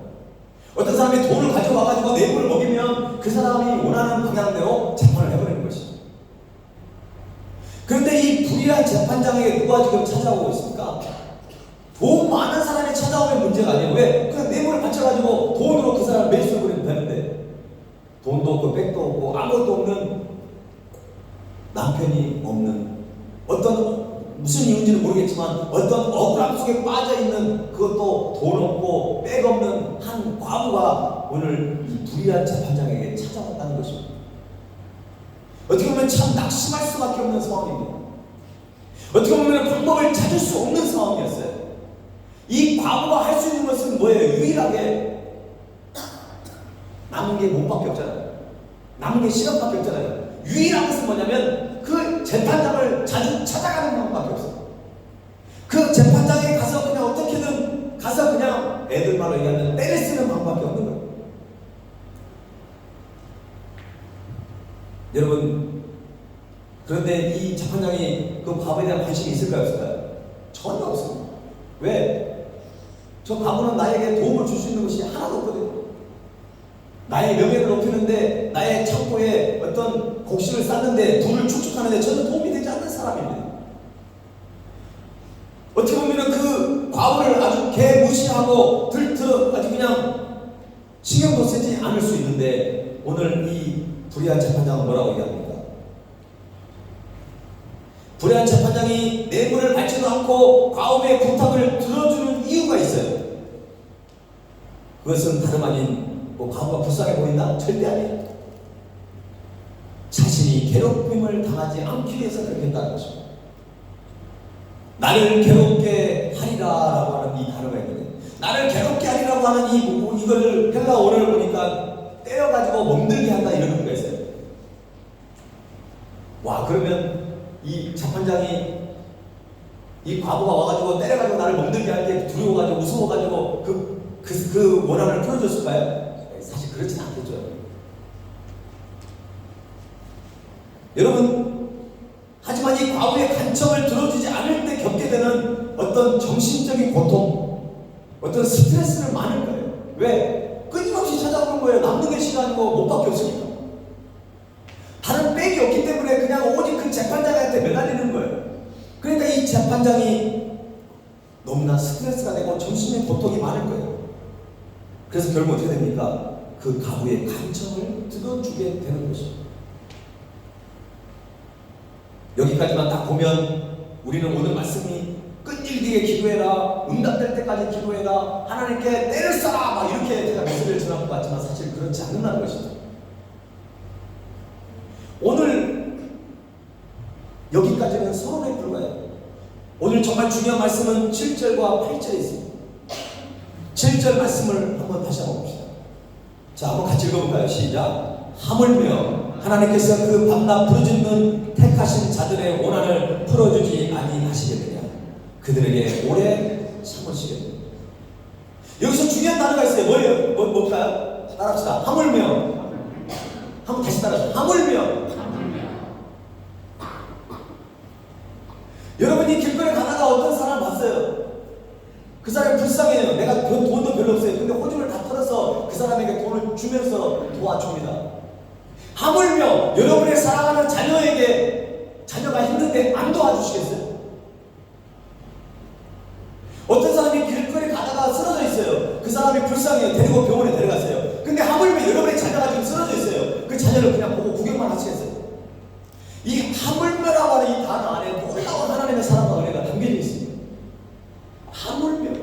어떤 사람이 돈을 가져와가지고 뇌물을 먹이면 그 사람이 원하는 방향대로 재판을 해버리는 것이죠. 그런데 이 불의한 재판장에게 누가 지금 찾아오고 있습니까? 돈 많은 사람이 찾아오면 문제가 아니에요. 왜? 그냥 뇌물을 바쳐가지고 돈으로 그 사람을 매수해버리면 되는데, 돈도 없고 백도 없고 아무것도 없는, 남편이 없는, 어떤 무슨 이유인지는 모르겠지만 어떤 억울함 속에 빠져있는, 그것도 돈 없고 백 없는 한 과부가 오늘 이 불의한 재판장에게 찾아왔다는 것입니다. 어떻게 보면 참 낙심할 수밖에 없는 상황입니다. 어떻게 보면 방법을 찾을 수 없는 상황이었어요. 이 과부가 할 수 있는 것은 뭐예요? 유일하게 남은 게 몸밖에 없잖아요. 남은 게 시간밖에 없잖아요. 유일한 것은 뭐냐면 그 재판장을 자주 찾아가는 방법밖에 없어요. 그 재판장에 가서 그냥 어떻게든 가서 그냥 애들 말로 얘기하면 때를 쓰는 방법밖에 없는 거예요. 여러분, 그런데 이 재판장이 그 과부에 대한 관심이 있을까요? 없을까요? 전혀 없습니다. 왜? 저 과부는 나에게 도움을 줄 수 있는 것이 하나도 없거든요. 나의 명예를 높이는데, 나의 창고에 어떤 곡식을 쌓는데, 돈을 축축하는데 전혀 도움이 되지 않는 사람입니다. 어떻게 보면 그 과부를 아주 개무시하고 아주 그냥 신경도 쓰지 않을 수 있는데, 오늘 이 불의한 재판장은 뭐라고 얘기합니까? 불의한 재판장이 뇌물을 받지도 않고 과부의 부탁을 들어주는 이유가 있어요. 그것은 다름 아닌 과부가 불쌍해 보인다? 절대 아니에요. 자신이 괴롭힘을 당하지 않기 위해서 그렇게 했다는 것입니다. 나를 괴롭게 하리라라고 하는 이 단어가 있거든요. 나를 괴롭게 하리라고 하는 이거를 헬라 원어를 보니까 때려가지고 멍들게 한다, 이런 의미가 있어요. 와, 그러면 이 재판장이 이 과부가 와가지고 때려가지고 나를 멍들게 할 때 두려워가지고 무서워가지고 그 원한을 풀어줬을까요? 사실 그렇진 않겠죠. 여러분, 하지만 이 과부의 간청을 들어주지 않을 때 겪게 되는 어떤 정신적인 고통, 어떤 스트레스는 많은 거예요. 왜? 끊임없이 찾아오는 거예요. 남는 게 시간이고 못밖에 없으니까. 다른 백이 없기 때문에 그냥 오직 그 재판장한테 매달리는 거예요. 그러니까 이 재판장이 너무나 스트레스가 되고 정신의 고통이 많을 거예요. 그래서 결국 어떻게 됩니까? 그 과부의 간청을 들어주게 되는 것입니다. 여기까지만 딱 보면 우리는 오늘 말씀이 끈질기게 기도해라, 응답될 때까지 기도해라, 하나님께 때를 써라, 막 이렇게 제가 메시지를 전한 것 같지만 사실 그렇지 않는다는 것이죠. 오늘 여기까지는 서론에 불과해요. 오늘 정말 중요한 말씀은 7절과 8절에 있습니다. 7절 말씀을 한번 다시 한번 봅시다. 자, 한번 같이 읽어볼까요? 시작. 하물며 하나님께서 그 밤낮 부르짖는 택하신 자들의 원한을 풀어주지 아니하시겠느냐. 그들에게 오래 참으시겠느냐. 여기서 중요한 단어가 있어요. 뭐예요? 뭘까요? 따라합시다. 하물며. 한번 다시 따라합시다. 하물며. 여러분이 길거리 가다가 어떤 사람 봤어요. 그 사람이 불쌍해요. 내가 돈도 별로 없어요. 근데 호주를 다 털어서 그 사람에게 돈을 주면서 도와줍니다. 하물며 여러분의 사랑하는 자녀에게, 자녀가 힘든데 안 도와주시겠어요? 어떤 사람이 길거리 가다가 쓰러져 있어요. 그 사람이 불쌍해요. 데리고 병원에 데려갔어요. 근데 하물며 여러분의 자녀가 지금 쓰러져 있어요. 그 자녀를 그냥 보고 구경만 하시겠어요? 이 하물며라고 하는 이 단어 안에 놀라운 하나님의 사랑과 은혜가 담겨져 있습니다. 하물며.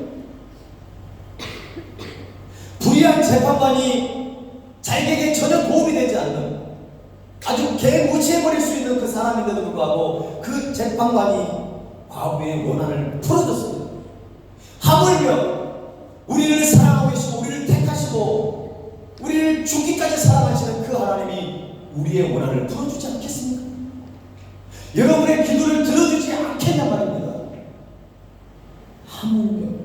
불의한 재판관이 자기에게 전혀 도움이 되지 않는, 아주 개무시해버릴 수 있는 그 사람인데도 불구하고 그 재판관이 과부의 원한을 풀어줬습니다. 하물며 우리를 사랑하고 계시고 우리를 사랑하시고 우리를 죽기까지 사랑하시는 그 하나님이 우리의 원한을 풀어주지 않겠습니까? 여러분의 기도를 들어주지 않겠냐 말입니다. 하물며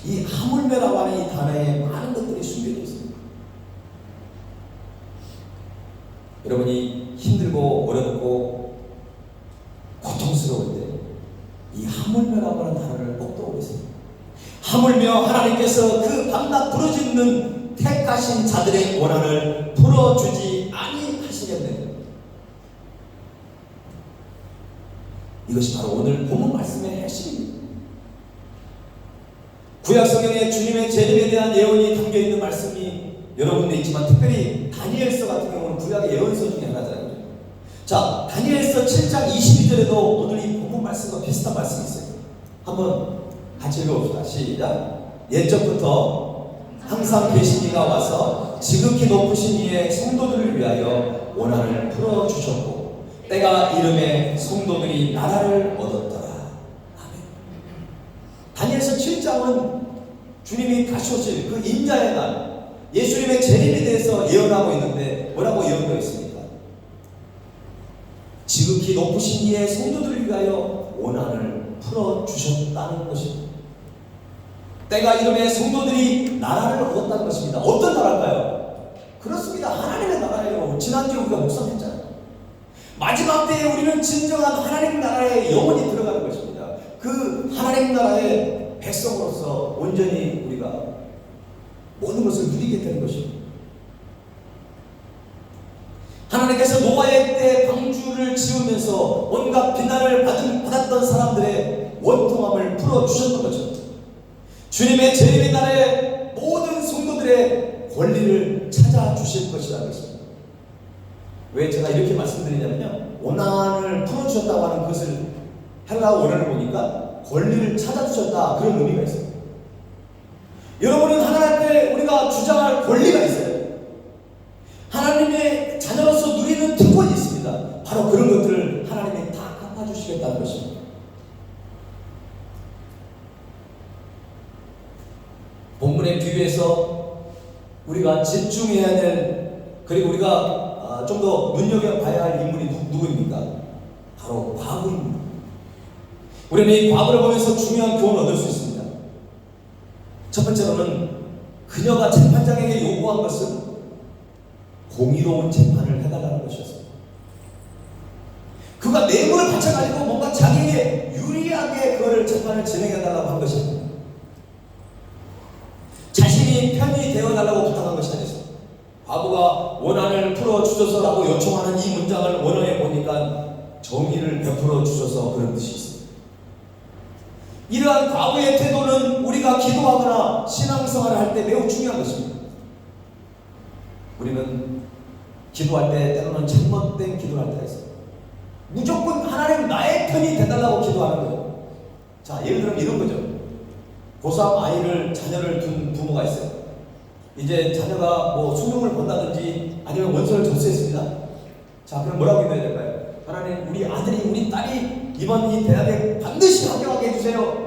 이 하물며라고 하는 이 단어에 많은 것들이 숨겨져 있습니다. 여러분이 힘들고 어렵고 고통스러울 때 이 하물며라고 하는 단어를 꼭 떠오르세요. 하물며 하나님께서 그 밤낮 부르짖는 택하신 자들의 원한을 풀어주지 아니하시겠네요. 이것이 바로 오늘 본문 말씀의 핵심입니다. 구약 성경에 주님의 재림에 대한 예언이 담겨있는 말씀이 여러 군데 있지만 특별히 다니엘서 같은 경우는 구약의 예언서 중에 하나잖아요. 자, 다니엘서 7장 22절에도 오늘 이 본문 말씀과 비슷한 말씀이 있어요. 한번 같이 읽어봅시다. 시작. 옛적부터 항상 계신 이가 와서 지극히 높으신 이의 성도들을 위하여 원한을 풀어주셨고 때가 이름에 성도들이 나라를 얻었더라. 아멘. 다니엘서 7장은 주님이 다시 오실 그 인자의 날 예수님의 재림에 대해서 예언하고 있는데 뭐라고 예언되어 있습니까? 지극히 높으신 이의 성도들을 위하여 원한을 풀어주셨다는 것입니다. 때가 이름에 성도들이 나라를 얻었다는 것입니다. 어떤 나라일까요? 그렇습니다. 하나님의 나라예요. 지난주에 우리가 묵상했잖아요. 마지막 때에 우리는 진정한 하나님 나라에 영원히 들어가는 것입니다. 그 하나님 나라의 백성으로서 온전히 우리가 모든 것을 누리게 되는 것입니다. 하나님께서 노아의 때 방주를 지으면서 온갖 비난을 받았던 사람들의 원통함을 풀어주셨던 것입니다. 주님의 재림의 날에 모든 성도들의 권리를 찾아주실 것이라는 것입니다. 왜 제가 이렇게 말씀드리냐면요, 원한을 풀어주셨다고 하는 것을 헬라어 원어를 보니까 권리를 찾아주셨다, 그런 의미가 있어요. 여러분은 하나님 앞에 우리가 주장할 권리가 있어요. 하나님의 자녀로서 누리는 특권이 있습니다. 바로 그런 것들을 하나님이 다 갚아주시겠다는 것입니다. 본문의 비유에서 우리가 집중해야 될, 그리고 우리가 좀 더 눈여겨봐야 할 인물이 누구입니까? 바로 과부입니다. 우리는 이 과부를 보면서 중요한 교훈을 얻을 수 있습니다. 첫 번째로는 그녀가 재판장에게 요구한 것은 공의로운 재판을 해달라는 것이었습니다. 그가 뇌물을 바쳐가지고 뭔가 자기에게 유리하게 그걸 재판을 진행해달라고 한 것입니다. 자신이 편이 되어달라고 부탁한 것이 아니었습니다. 과부가 원한을 풀어주셔서라고 요청하는 이 문장을 원어에 보니까 정의를 베풀어 주셔서 그런 뜻이 있습니다. 이러한 과부의 태도는 우리가 기도하거나 신앙생활을 할 때 매우 중요한 것입니다. 우리는 기도할 때 때로는 잘못된 기도를 할 때가 있어요. 무조건 하나님 나의 편이 되달라고 기도하는 거예요. 자, 예를 들면 이런 거죠. 고3 자녀를 둔 부모가 있어요. 이제 자녀가 뭐 수능을 본다든지 아니면 원서를 접수했습니다. 자, 그럼 뭐라고 기도해야 될까요? 하나님, 우리 아들이 우리 딸이 이번 이 대학에 반드시 합격하게 해주세요.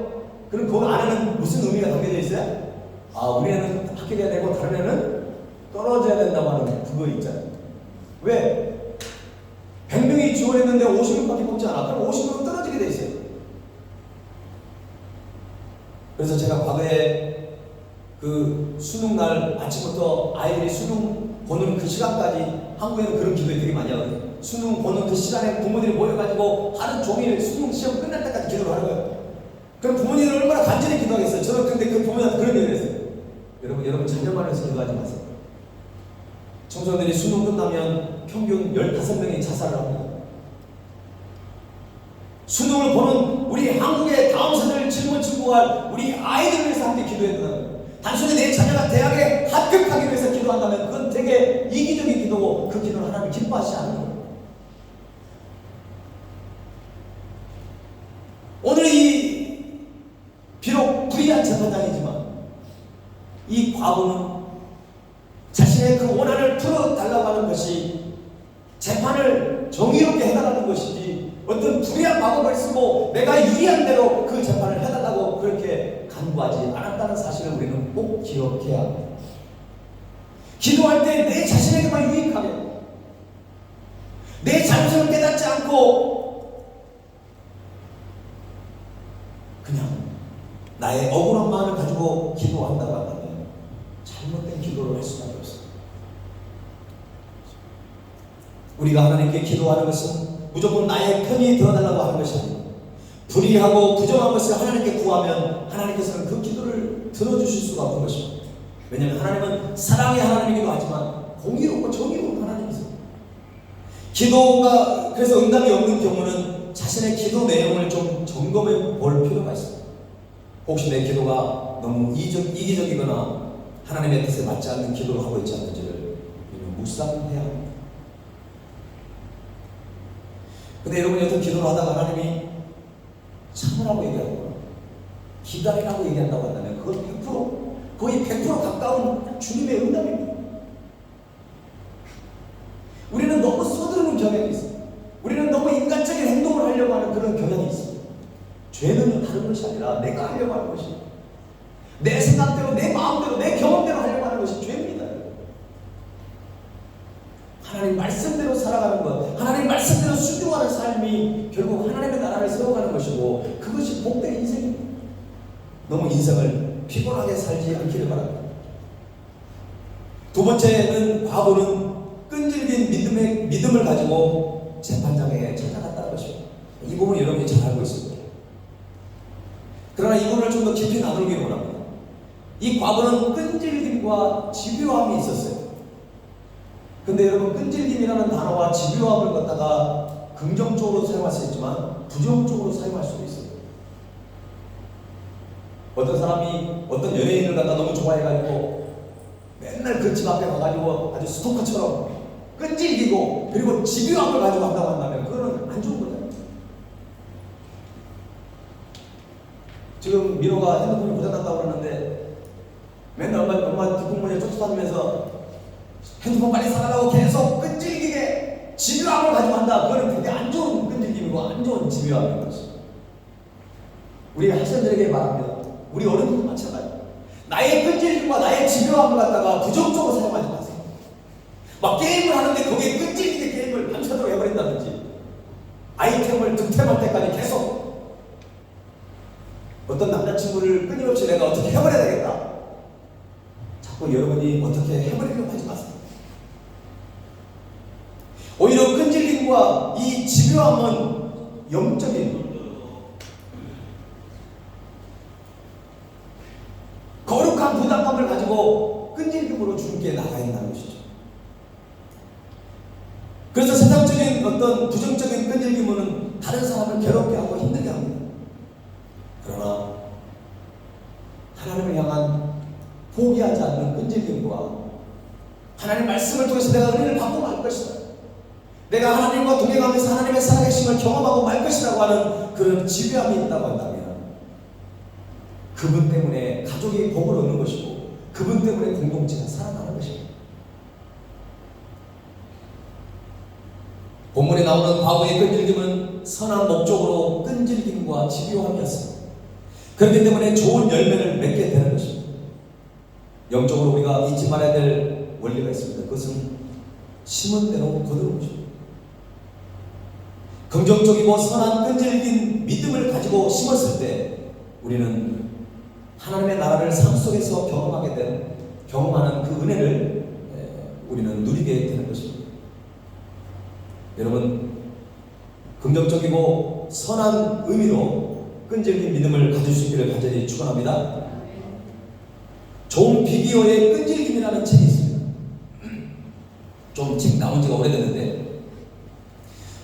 그럼 그 안에는 무슨 의미가 담겨져 있어요? 우리 애는 합격해야 되고 다른 애는 떨어져야 된다고 하는 그거 있잖아요. 왜? 100명이 지원했는데 50명밖에 뽑지 않아. 그럼 50명은 떨어지게 돼 있어요. 그래서 제가 과거에 그 수능날 아침부터 아이들이 수능 보는 그 시간까지, 한국에는 그런 기도를 되게 많이 하거든요. 수능 보는 그 시간에 부모들이 모여가지고 하루 종일 수능 시험 끝날 때까지 기도를 하는 거예요. 그럼 부모님은 얼마나 간절히 기도하겠어요. 저는 근데 그 부모님한테 그런 얘기를 했어요. 여러분 자녀만 해서 기도하지 마세요. 청소년들이 수능 끝나면 평균 15명이 자살을 합니다. 수능을 보는 우리 한국의 다음 세대를 짊어지고 우리 아이들을 위해서 함께 기도해야 된다는 거예요. 단순히 내 자녀가 대학에 합격하기 위해서 기도한다면 그건 되게 이기적인 기도고 그 기도는 하나님 기뻐하시지 않는 거예요. 오늘 비록 불의한 재판장이지만 이 과부는 자신의 그 원한을 풀어달라고 하는 것이 재판을 정의롭게 해달라는 것이지 어떤 불의한 방법을 쓰고 내가 유리한 대로 그 재판을 해달라고 그렇게 간구하지 않았다는 사실을 우리는 꼭 기억해야 합니다. 기도할 때 내 자신에게만 유익하게, 내 잘못을 깨닫지 않고 그냥 나의 억울한 마음을 가지고 기도한다고 한다면 잘못된 기도를 할 수밖에 없습니다. 우리가 하나님께 기도하는 것은 무조건 나의 편이 되어달라고 하는 것이 아니고, 불의하고 부정한 것을 하나님께 구하면 하나님께서는 그 기도를 들어주실 수가 없는 것입니다. 왜냐하면 하나님은 사랑의 하나님이기도 하지만 공의롭고 정의로운 하나님이세요. 기도가 그래서 응답이 없는 경우는 자신의 기도 내용을 좀 점검해 볼 필요가 있습니다. 혹시 내 기도가 너무 이기적이거나 하나님의 뜻에 맞지 않는 기도를 하고 있지 않는지를 묵상해야 합니다. 근데 여러분이 어떤 기도를 하다가 하나님이 참으라고 얘기하거나 기다리라고 얘기한다고 한다면 그건 100% 거의 100% 가까운 주님의 응답입니다. 우리는 너무 서두르는 경향이 있습니다. 우리는 너무 인간적인 행동을 하려고 하는 그런 경향이 있습니다. 죄는 다른 것이 아니라 내가 하려고 하는 것이, 내 생각대로, 내 마음대로, 내 경험대로 하려고 하는 것이 죄입니다. 하나님 말씀대로 살아가는 것, 하나님 말씀대로 순종하는 삶이 결국 하나님의 나라를 세워가는 것이고, 그것이 복된 인생입니다. 너무 인생을 피곤하게 살지 않기를 바랍니다. 두 번째는 과거는 끈질긴 믿음을 가지고 재판장에 찾아갔다는 것입니다. 이 부분 여러분이 잘 알고 있습니다. 그러나 이 부분을 좀 더 깊이 나누기를 원합니다. 이 과거는 끈질김과 집요함이 있었어요. 근데 여러분, 끈질김이라는 단어와 집요함을 갖다가 긍정적으로 사용할 수 있지만 부정적으로 사용할 수도 있어요. 어떤 사람이 어떤 연예인을 갖다 너무 좋아해가지고 맨날 그 집 앞에 가가지고 아주 스토커처럼 끈질기고 그리고 집요함을 가지고 한다고 한다면 그거는 안 좋은 거예요. 지금 민호가 핸드폰이 고장났다고 그러는데 맨날 엄마 뒷공문에 쫓아다니면서 핸드폰 빨리 사달라고 계속 끈질기게 집요함을 가지고 한다. 그거는 굉장히 안 좋은 끈질김이고 안 좋은 집요함인 것입니다. 우리 학생들에게 말합니다. 우리 어른들도 마찬가지입니다. 나의 끈질김과 나의 집요함을 갖다가 부정적으로 사용하지 마세요. 막 게임을 하는데 거기에 끈질기게 게임을 밤새도록 해버린다든지, 아이템을 득템할 때까지 계속 어떤 남자친구를 끊임없이 내가 어떻게 해버려야 되겠다. 자꾸 여러분이 어떻게 해버리려고 하지 마세요. 오히려 끈질김과 이 집요함은 영적인 거룩한 부담감을 가지고 끈질김으로 주님께 나가 있다는 것이죠. 그래서 세상적인 어떤 부정적인 끈질김은 다른 사람을 괴롭게 하고 힘들게 합니다. 그러나 하나님을 향한 포기하지 않는 끈질김과 하나님 말씀을 통해서 내가 은혜를 받고 말 것이다, 내가 하나님과 동행하면서 하나님의 살아계심을 경험하고 말 것이라고 하는 그런 집요함이 있다고 한다면 그분 때문에 가족이 복을 얻는 것이고 그분 때문에 공동체가 살아나는 것입니다. 본문에 나오는 과거의 끈질김은 선한 목적으로 끈질김과 집요함이었습니다. 그렇기 때문에 좋은 열매를 맺게 되는 것입니다. 영적으로 우리가 잊지 말아야 될 원리가 있습니다. 그것은 심은 대로 거두는 것입니다. 긍정적이고 선한 끈질긴 믿음을 가지고 심었을 때 우리는 하나님의 나라를 삶 속에서 경험하는 그 은혜를 우리는 누리게 되는 것입니다. 여러분, 긍정적이고 선한 의미로 끈질긴 믿음을 가질 수 있기를 간절히 축원합니다. 존 비기어의 끈질김이라는 책이 있습니다. 좀 책 나온 지가 오래됐는데,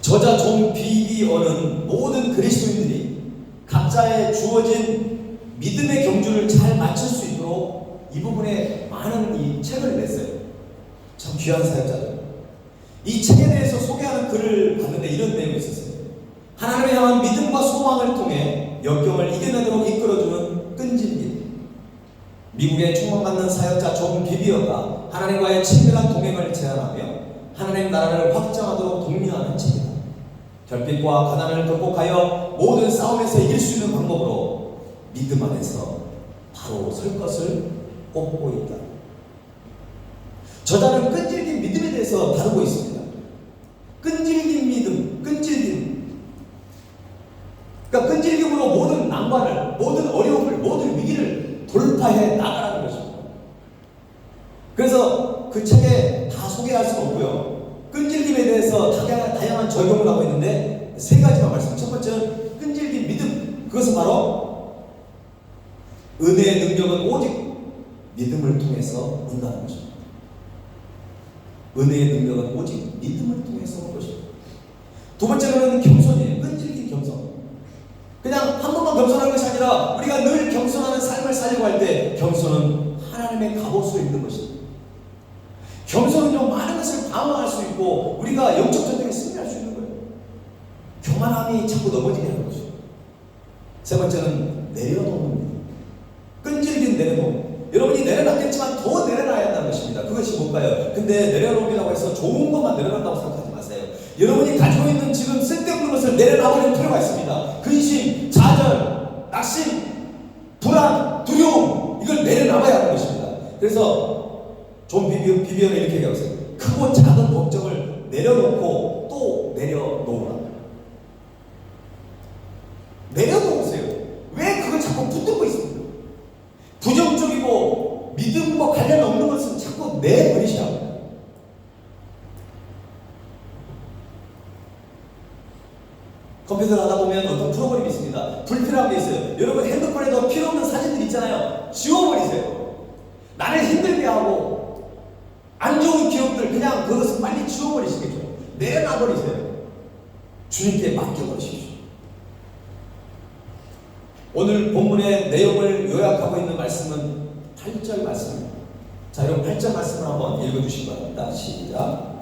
저자 존 비기어는 모든 그리스도인들이 각자의 주어진 믿음의 경주를 잘 맞출 수 있도록 이 부분에 많은 이 책을 냈어요. 참 귀한 사역자죠. 이 책에 대해서 소개하는 글을 봤는데 이런 내용이 있었어요. 하나님을 향한 믿음과 소망을 통해 역경을 이겨내도록 이끌어주는 끈질김. 미국의 총망받는 사역자 존 비비어가 하나님과의 친밀한 동행을 제안하며 하나님 나라를 확장하도록 독려하는 책이다. 결핍과 가난을 극복하여 모든 싸움에서 이길 수 있는 방법으로 믿음 안에서 바로 설 것을 꼽고 있다. 저자는 끈질긴 믿음에 대해서 다루고 있습니다. 끈질긴 믿음, 끈질김. 그러니까 끈질김으로 모든 난관을, 모든 어려움을, 모든 위기를 돌파해 나가라는 것입니다. 그래서 그 책에 다 소개할 수는 없고요. 끈질김에 대해서 다양한 적용을 하고 있는데 세 가지만 말씀. 첫 번째는 끈질긴 믿음. 그것은 바로 은혜의 능력은 오직 믿음을 통해서 온다는 것입니다. 은혜의 능력은 오직 믿음을 통해서 온 것입니다. 두 번째로는 겸손이에요. 끈질긴 겸손. 그냥 한 번만 겸손하는 것이 아니라 우리가 늘 겸손하는 삶을 살려고 할 때 겸손은 하나님의 갑옷으로 입는 것입니다. 겸손은요, 많은 것을 방어할 수 있고 우리가 영적 전쟁에 승리할 수 있는 거예요. 교만함이 자꾸 넘어지게 하는 거죠. 세 번째는 내려놓는, 끈질긴 내려놓음. 여러분이 내려놨겠지만 더 내려놔야 한다는 것입니다. 그것이 뭘까요? 근데 내려놓으라고 해서 좋은 것만 내려놓는다고 생각하지 마세요. 여러분이 가지고 있는 지금 쓸데없는 것을 내려놔버릴 필요가 있습니다. 근심, 좌절, 낙심, 불안, 두려움, 이걸 내려놔봐야 하는 것입니다. 그래서 존 비비언은 이렇게 얘기하고 있어요. 크고 작은 걱정을 내려놓고 또 내려놓으라. 내려놓으세요. 왜 그걸 자꾸 붙들고 있습니까? 부정적이고 믿음과 관련 없는 것은 자꾸 내버리셔야 합니다. 컴퓨터를 하다 보면 어떤 프로그램이 있습니다. 불필요한 게 있어요. 여러분 핸드폰에도 필요 없는 사진들 있잖아요. 지워버리세요. 나를 힘들게 하고 안 좋은 기억들 그냥 그것을 빨리 지워버리시겠죠. 내놔버리세요. 주님께 맡겨버리십시오. 오늘 본문의 내용을 요약하고 있는 말씀은 8절 말씀입니다. 자, 여러분 8절 말씀을 한번 읽어주시기 바랍니다. 시작.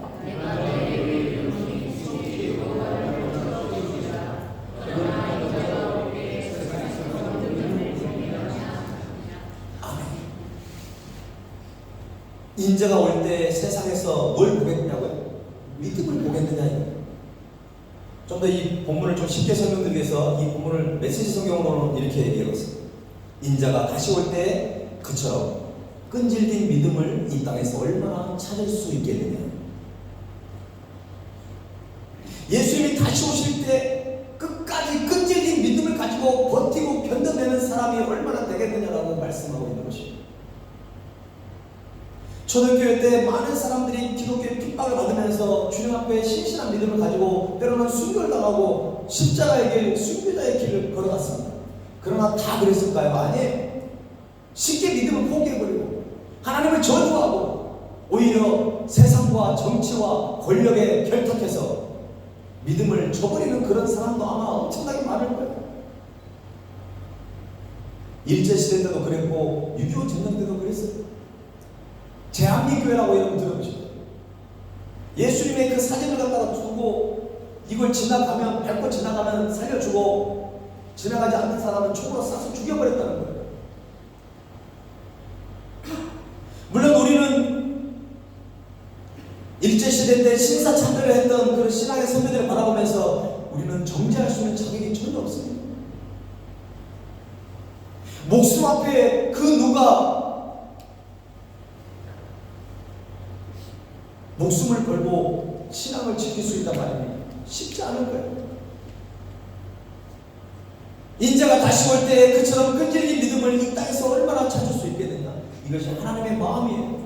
인자가 올 때 세상에서 뭘 보겠냐고요? 믿음을 보겠느냐. 좀 더 이 본문을 좀 쉽게 설명드리기 위해서 이 본문을 메시지 성경으로는 이렇게 얘기하고 있습니다. 인자가 다시 올 때 그처럼 끈질긴 믿음을 이 땅에서 얼마나 찾을 수 있겠느냐. 예수님이 다시 오실 때 끝까지 끈질긴 믿음을 가지고 버티고 견뎌내는 사람이 얼마나 되겠느냐라고 말씀하고 있는 것입니다. 초대교회 때 많은 사람들이 기독교의 핍박을 받으면서 주님 앞에 신실한 믿음을 가지고 때로는 순교를 당하고 십자가의 길, 순교자의 길을 걸어갔습니다. 그러나 다 그랬을까요? 아니에요. 쉽게 믿음을 포기해버리고 하나님을 저주하고 오히려 세상과 정치와 권력에 결탁해서 믿음을 저버리는 그런 사람도 아마 엄청나게 많을 거예요. 일제시대 때도 그랬고 6.25 전쟁 때도 그랬어요. 제한미교회라고 여러분 들어보시죠. 예수님의 그 사진을 갖다가 두고 이걸 지나가면 밟고 지나가면 살려주고 지나가지 않는 사람은 총으로 쏴서 죽여버렸다는 거예요. 물론 우리는 일제시대 때 신사참배를 했던 그런 신앙의 선배들을 바라보면서 우리는 정죄할 수 있는 자격이 전혀 없습니다. 목숨 앞에 그 누가 목숨을 걸고 신앙을 지킬 수 있단 말입니다. 쉽지 않을 거예요. 인자가 다시 올 때 그처럼 끈질긴 믿음을 이 땅에서 얼마나 찾을 수 있겠느냐. 이것이 하나님의 마음이에요.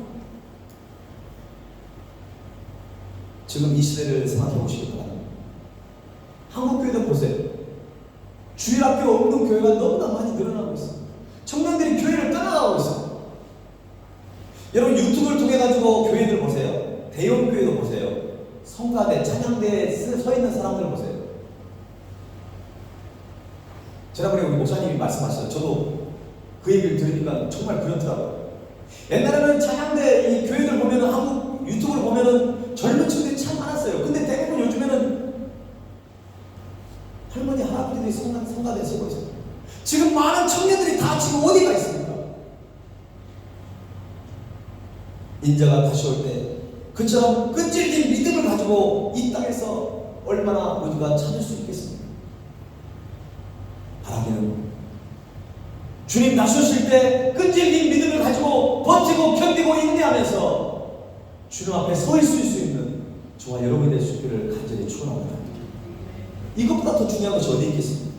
지금 이 시대를 생각해 보시기 바랍니다. 한국교회도 보세요. 주일학교 없는 교회가 너무나 많이 늘어나고 있습니다. 청년들이 교회를 떠나가고 있습니다. 여러분 유튜브를 통해 가지고 교회들 보세요. 대형 교회도 보세요. 성가대, 찬양대에 서 있는 사람들 보세요. 지난번에 우리 목사님이 말씀하셨어요. 저도 그 얘기를 들으니까 정말 그렇더라고요. 옛날에는 찬양대 이 교회들 보면은 한국 유튜브를 보면은 젊은 층들이 참 많았어요. 근데 대부분 요즘에는 할머니, 할아버지들이 성가대에 서고 있어요. 지금 많은 청년들이 다 지금 어디가 있습니까? 인자가 다시 올 때 그처럼 끈질긴 믿음을 가지고 이 땅에서 얼마나 우리가 찾을 수 있겠습니까? 바라기는 주님 다시 오실 때 끈질긴 믿음을 가지고 버티고 견디고 인내하면서 주님 앞에 서 있을 수 있는 저와 여러분이 될 수 있기를 간절히 축원합니다. 이것보다 더 중요한 것이 어디 있겠습니까?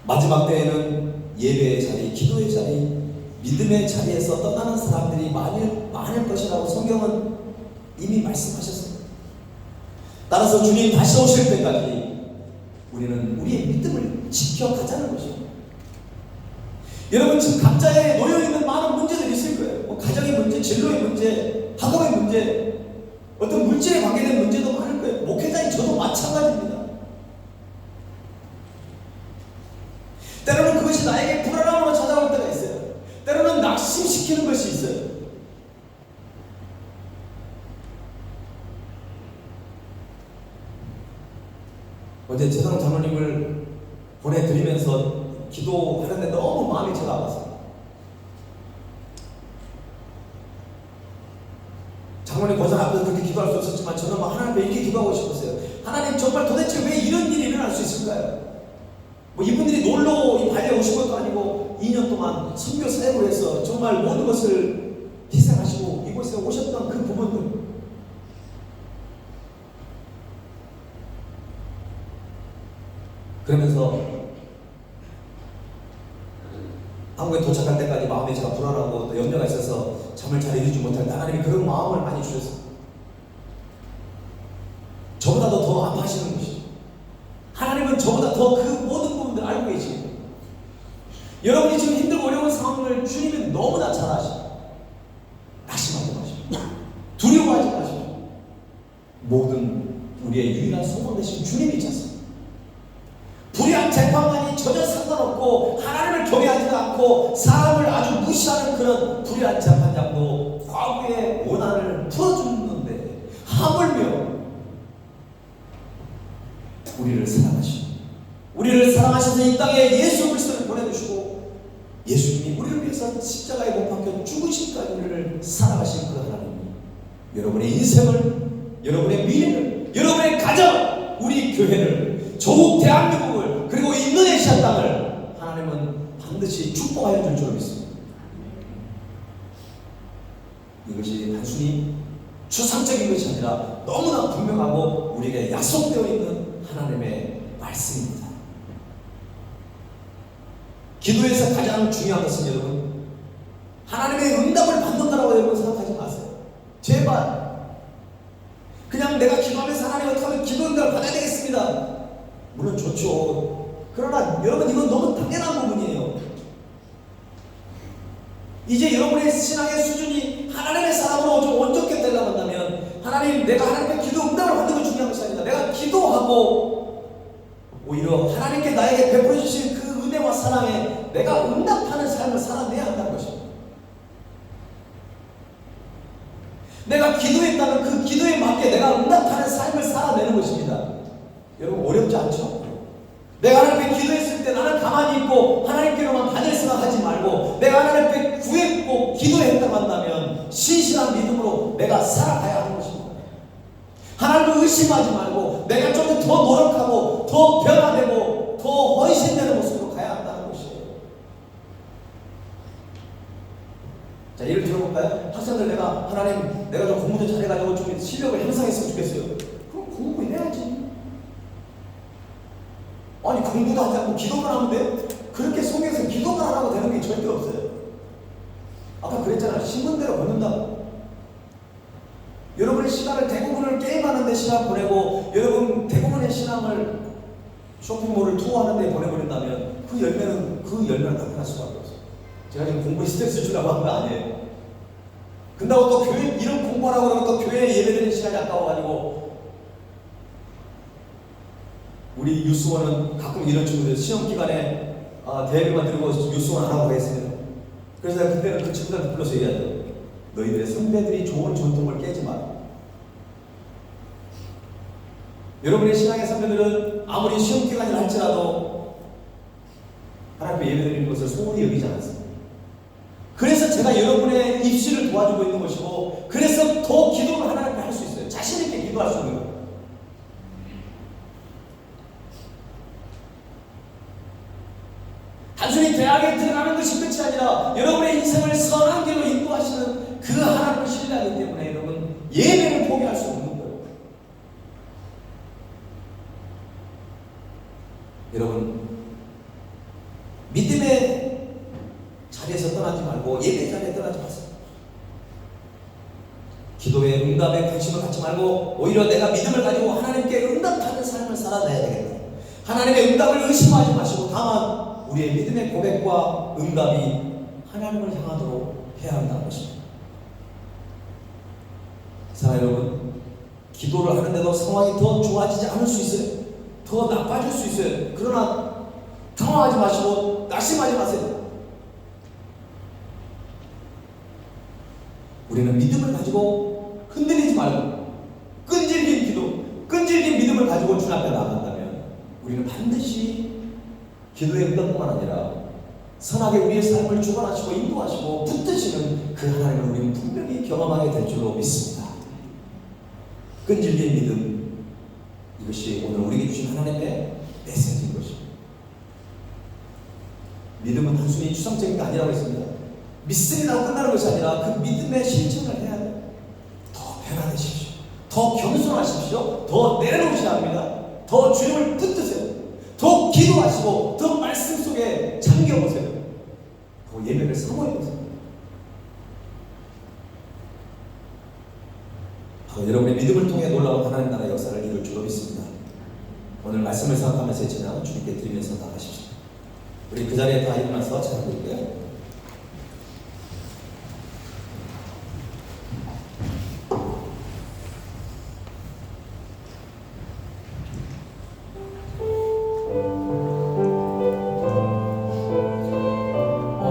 마지막 때에는 예배의 자리, 기도의 자리, 믿음의 자리에서 떠나는 사람들이 많을 것이라고 성경은 이미 말씀하셨습니다. 따라서 주님 다시 오실 때까지 우리는 우리의 믿음을 지켜가자는 것입니다. 여러분 지금 각자에 놓여있는 많은 문제들이 있을 거예요. 뭐 가정의 문제, 진로의 문제, 학업의 문제, 어떤 물질에 관계된 문제도 많을 거예요. 목회자인 저도 마찬가지입니다. 때로는 그것이 나에게 불안함으로 찾아올 때가 있어요. 때로는 낙심시키는 것이 있어요. 어제 최상 장로님을 보내드리면서 기도하는데 너무 마음이 제가 아팠어요. 장로님 고장 앞에서 그렇게 기도할 수 없었지만 저는 막 하나님 앞에 이렇게 기도하고 싶었어요. 하나님 정말 도대체 왜 이런 일이 일어날 수 있을까요? 뭐 이분들이 놀러 이 발리에 오신 것도 아니고 2년 동안 선교 사역을 해서 정말 모든 것을 희생하시고 이곳에 오셨던 그 부분들, 그러면서 한국에 도착할 때까지 마음이 제가 불안하고 또 염려가 있어서 잠을 잘 이루지 못할 때 하나님이 그런 마음을 많이 주셨어요. 저보다도 더 아파하시는 것이죠. 하나님은 저보다 더 그 모든 부분들 알고 계시거든요. 여러분이 지금 힘들고 어려운 상황을 주님은 너무나 잘 아시고, 낙심하지 마시고 두려워하지 마시고, 모든 우리의 유일한 소망 되신 주님이 있잖습니다. 불의한 재판관이 전혀 상관없고 하나님을 경외하지도 않고 사람을 아주 무시하는 그런 불의한 재판장도 과거의 원한을 풀어주는데 하물며 우리를 사랑하시고, 우리를 사랑하셔서 이 땅에 예수 그리스도를 보내주시고, 예수님이 우리를 위해서 십자가에 못 박혀 죽으시기까지 우리를 사랑하신 그 하나님이 여러분의 인생을, 여러분의 미래를, 여러분의 가정을, 우리 교회를, 조국 대한민국을, 그리고 인도네시아 땅을 하나님은 반드시 축복하여 줄 줄 믿습니다. 이것이 단순히 추상적인 것이 아니라 너무나 분명하고 우리에게 약속되어 있는 하나님의 말씀입니다. 기도에서 가장 중요한 것은 여러분, 하나님의 응답을 받는다라고 여러분 생각하지 마세요. 제발 그냥 내가 기도하면서 하나님 어떻게 하면 기도 응답을 받아야 되겠습니다. 물론 좋죠. 그러나 여러분 이건 너무 당연한 부분이에요. 이제 여러분의 신앙의 수준이 하나님의 사람으로 좀 온전케 되려고 한다면, 하나님, 내가 하나님께 기도 응답을 받는 건 중요한 것이 아니다. 내가 기도하고 오히려 하나님께 나에게 베풀어 주신 그 은혜와 사랑에 내가 응답하는 삶을 살아내야 한다는 것입니다. 내가 기도했다면 그 기도에 맞게 내가 응답하는 삶을 살아내는 것입니다. 여러분 어렵지 않죠? 내가 하나님께 기도했을 때 나는 가만히 있고 하나님께로만 받을 생각하지 말고, 내가 하나님께 구했고 기도했다고 한다면 신실한 믿음으로 내가 살아가야 하는 것입니다. 하나님을 의심하지 말고 내가 좀 더 노력하고 더 변화되고 더 헌신되는 모습으로 가야 한다는 것이에요. 자, 예를 들어볼까요? 학생들 하나님 내가 좀 공부도 잘해가지고 좀 실력을 향상했으면 좋겠어요. 그럼 공부해야지. 아니 공부도 하지 않고 기도만 하면 돼? 그렇게 속에서 기도만 하라고 되는 게 절대 없어요. 아까 그랬잖아요. 신문대로 걷는다고. 여러분의 시간을 대부분을 게임하는 데 시간 보내고, 여러분 대부분의 신앙을 쇼핑몰을 투어하는 데 보내버린다면 그 열매는 나타날 수밖에 없어요. 제가 지금 공부에 스트레스 주려고 한 거 아니에요. 근다고 또 교회 이런 공부하라고 그러면 또 교회에 예배드리는 시간이 아까워가지고, 우리 유수원은 가끔 이런 친구들 시험 기간에 대회만 들고 유수원 하라고 했습니다. 그래서 내가 그때는 그 친구들한테 불러서 얘기하죠. 너희들의 선배들이 좋은 전통을 깨지 마라. 여러분의 신앙의 선배들은 아무리 시험 기간이라 할지라도 하나님께 예배드리는 것을 소홀히 여기지 않았습니다. 그래서 제가 여러분의 입시를 도와주고 있는 것이고, 그래서 더 기도를 하나님께 할 수 있어요. 자신 있게 기도. 기도할 수 있는 거예요. 단순히 대학에 들어가는 것이 끝이 아니라 여러분의 인생을 선한 길로 인도하시는 그 하나님을 신뢰하기 때문에 여러분 예배를 포기할 수 없는 거예요. 여러분 믿음의 자리에서 떠나지 말고 예배 자리에 떠나지 마세요. 기도의 응답에 관심을 갖지 말고 오히려 내가 믿음을 가지고 하나님께 응답하는 삶을 살아내야 되겠다. 하나님의 응답을 의심하지 마시고 다만 우리의 믿음의 고백과 응답이 하나님을 향하도록 해야 한다는 것입니다. 사랑하는 여러분, 기도를 하는데도 상황이 더 좋아지지 않을 수 있어요. 더 나빠질 수 있어요. 그러나 당황하지 마시고 낙심하지 마세요. 우리는 믿음을 가지고 흔들리지 말고 끈질긴 기도, 끈질긴 믿음을 가지고 주 앞에 나아간다면 우리는 반드시 기도의 응답뿐만 아니라 선하게 우리의 삶을 주관하시고 인도하시고 붙드시는 그 하나님을 우리는 분명히 경험하게 될 줄로 믿습니다. 끈질긴 믿음, 이것이 오늘 우리에게 주신 하나님의 메시지인 것입니다. 믿음은 단순히 추상적인 게 아니라고 했습니다. 믿음이라고 끝나는 것이 아니라 그 믿음의 실천을 해야 돼요. 더 변화되십시오. 더 겸손하십시오. 더 내려놓으셔야 합니다. 더 주님을 붙드세요. 더 기도하시고 더 말씀 속에 잠겨보세요. 더 예배를 사모해보세요. 바로 여러분의 믿음을 통해 놀라운 하나님 나라의 역사를 이룰 줄로 믿습니다. 오늘 말씀을 생각하면서 제가 주님께 드리면서 나가십시오. 우리 그 자리에 다 일어나서 찬양드릴게요.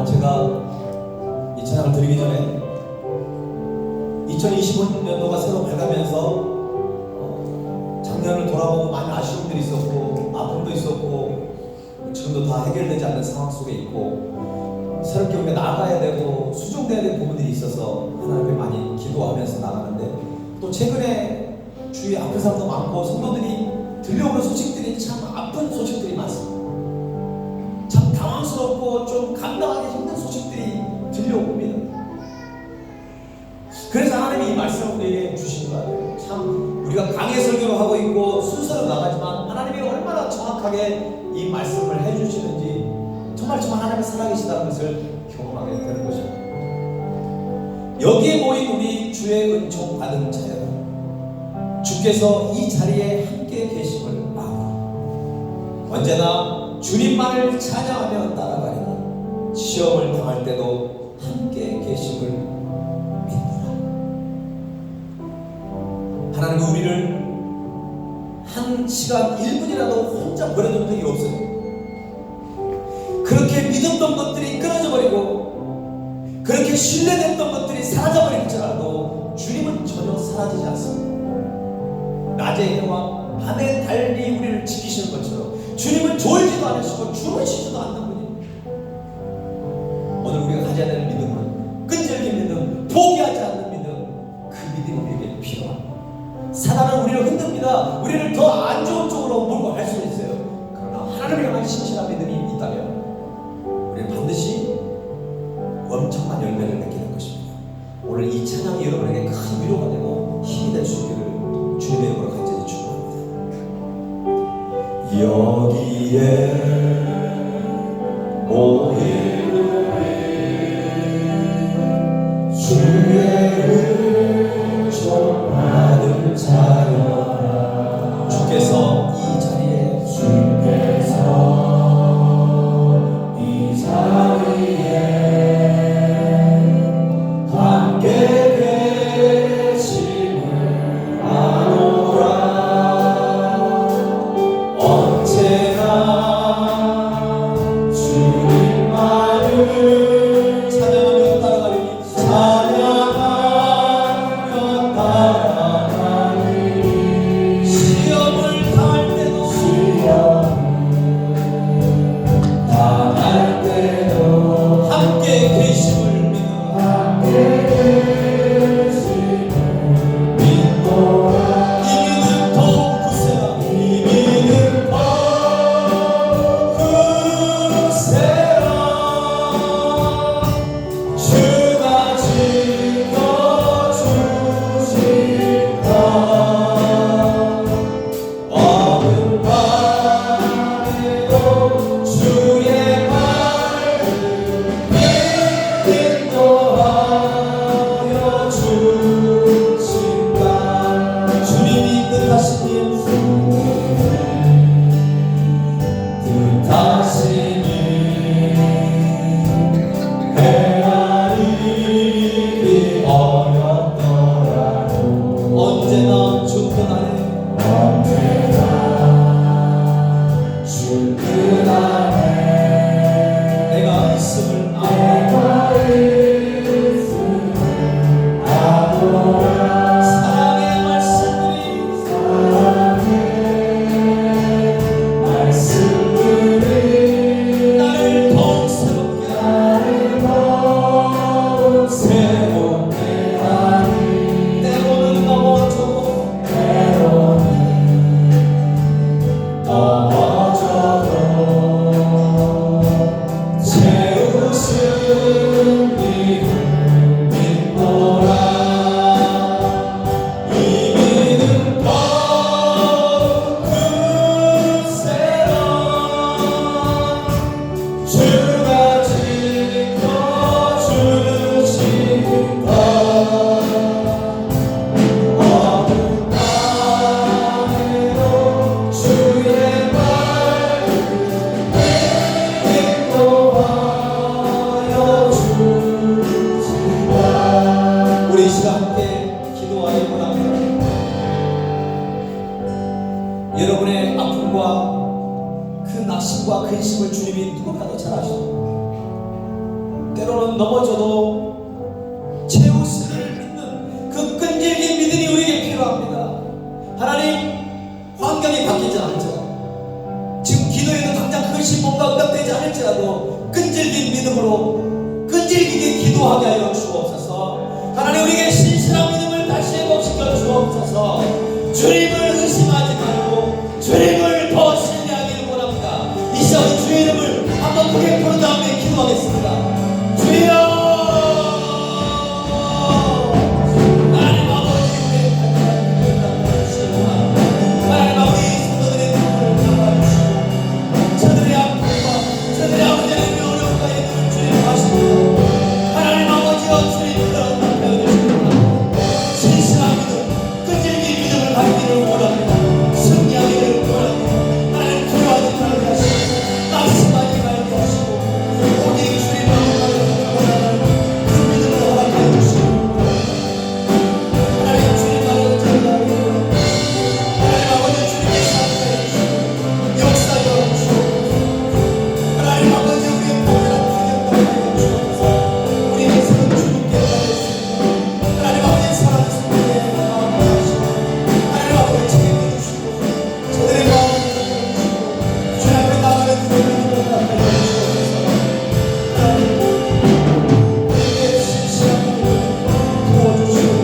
제가 이 찬양을 드리기 전에 2025년도가 새로 밝아면서 작년을 돌아보고 많은 아쉬움들이 있었고 아픔도 있었고 지금도 다 해결되지 않는 상황 속에 있고 새롭게 우리가 나아가야 되고 수정돼야 될 부분들이 있어서 하나님께 많이 기도하면서 나가는데 또 최근에 주위에 아픈 사람도 많고 성도들이 들려오는 소식들이 참 아픈 소식들이 많습니다. 참 당황스럽고 좀 감당하기 힘든 소식들이 들려옵니다. 그래서 하나님이 이 말씀을 우리에게 주신 것 같아요. 참 우리가 강의 설교를 하고 있고 순서로 나가지만 하나님이 얼마나 정확하게 이 말씀을 해주시는지 정말 하나님이 살아계시다는 것을 경험하게 되는 것입니다. 여기에 모인 우리 주의 은총 받은 자여, 주께서 이 자리에 함께 계심을 아노라. 언제나 주님만을 찬양하며 따라가리니 시험을 당할 때도 함께 계심을 믿노라. 하나님은 우리를 한 시간 1분이라도 혼자 버려둔 적이 없어요. 그렇게 믿었던 것들이 끊어져 버리고 그렇게 신뢰됐던 것들이 사라져 버릴지라도 주님은 전혀 사라지지 않습니다. 낮의 해와 밤의 달이 우리를 지키시는 것처럼 주님은 졸지도 않으시고 주무시지도 않는 분입니다. 오늘 우리가 가져야 되는 믿음은 끈질긴 믿음, 포기하지 않는 믿음, 그 믿음이 우리에게 필요합니다. 사단은 우리를 흔듭니다. 우리를 더 안 좋은 쪽으로 몰고 갈 수 있어요. 그러나 하나님을 향한 신실한 믿음이 있다면 우리는 반드시 엄청난 열매를 맺게 될 것입니다. 오늘 이 찬양이 여러분에게 큰 위로가 되고 힘이 될 수 있기를 주님의 이름으로 간절히 축원합니다. 여기에 모인 주의 은총 받은 자여, 주께서 이 자리에 함께 계심을 아노라. 언제나 주님만 밤에도 주의 말을 인도하여 주신다. 주님이 뜻하신 일 뜻하시니 헤아리기 어렵더라도 언제나 주 뜻 안에 주 뜻 안에 내가 있음을 사랑의 말씀들이 나를 더욱 새롭게 하니 때로는 넘어져도 채우신 이를 믿노라. 이 믿음 더욱 굳세라. 주가 지켜주신다. 어느 밤에도 주의 말을 인도하여 주신다. 우리 이 시간 함께 기도하기 원합니다. 여러분의 아픔과 그 낙심과 근심을 주님이 누구보다도 잘 아시고 때로는 넘어져도 채우시기를 믿는 그 끈질긴 믿음이 우리에게 필요합니다. 하나님, 환경이 바뀌지 않을지라도 지금 기도에도 당장 그것이 뭔가 응답되지 않을지라도 끈질긴 믿음으로 끈질기게 기도하게 하여 주옵소서. 하나님, 우리에게 신실한 믿음을 다시 회복시켜 주옵소서. 주님을 의심하지 말고 주님을 더 신뢰하기를 원합니다. 이 시간 주의 이름을 한번 크게 부른 다음에 기도하겠습니다. 주여, 하나님 아버지, 우리의 간절한 기도를 담아주시고 하나님 아버지, 성도들의 눈물을 담아주시고 저들의 아픔과 저들의 아버지의 어려움과 예능을 주님 하시고 하나님 아버지여 주님을 배워주시고 신실한 믿음, 끈질긴 믿음을 갖기를 원합니다. 승리하기를 원합니다. 하나님 두려워하지 말게 하시고 낙심하지 말게 하시고 오직 주님을 원하는 그 믿음을 허락하여 주시고 하나님 주님만을 전하고 하나님 아버지 주님의 사랑하여 주시고 역사하여 주시고 하나님 아버지 우리의 보혈한 기념도 하여 주옵소서. 우리의 인생은 주님께 달렸습니다. 하나님 아버지 사랑의 손에 마음하시고 하나님 아버지 책임져 주시고 저들의 마음을 열어주시고 주님 앞에 나가는 그들을 인도하여 주옵소서. 하나님 우리에게 신실한 믿음을 부어주시고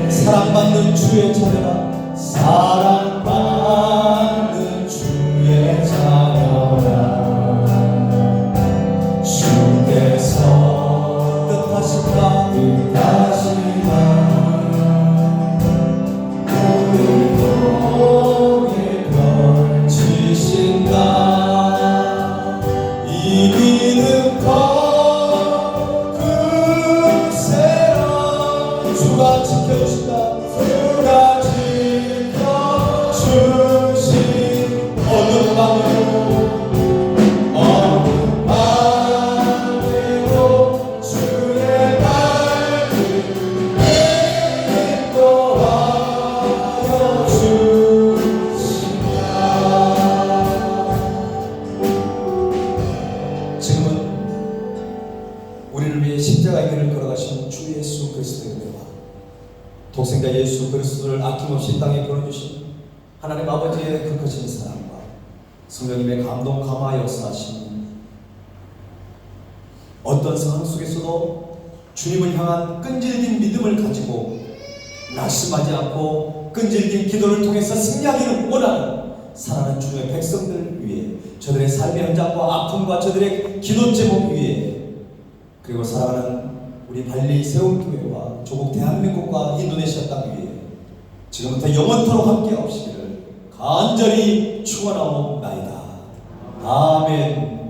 사랑받는 주의 자녀라. 사랑받는 주의 자녀라. 주께서 뜻하신다. 우리 복에 펼치신다. 이 믿음 더 굳세라. 주가 지켜주신다. 주가 지켜주신 어느 밤에도 주의 말을 인도하여 주신다. 지금은 우리를 위해 십자가의 길을 걸어가신 주 예수 그리스도의 은혜와 독생자 예수 그리스도를 아낌없이 땅에 보내주신 하나님 아버지의 그 크신 사랑과 성령님의 감동 감화 역사하신 어떤 상황 속에서도 주님을 향한 끈질긴 믿음을 가지고 낙심하지 않고 끈질긴 기도를 통해서 승리하기를 원하는 사랑하는 주님의 백성들 위해, 저들의 삶의 현장과 아픔과 저들의 기도 제목 위에, 그리고 사랑하는 우리 발리 세운교회와 조국 대한민국과 인도네시아 땅 위에 지금부터 영원토록 함께 하시기를 간절히 축원하옵나이다. 아멘.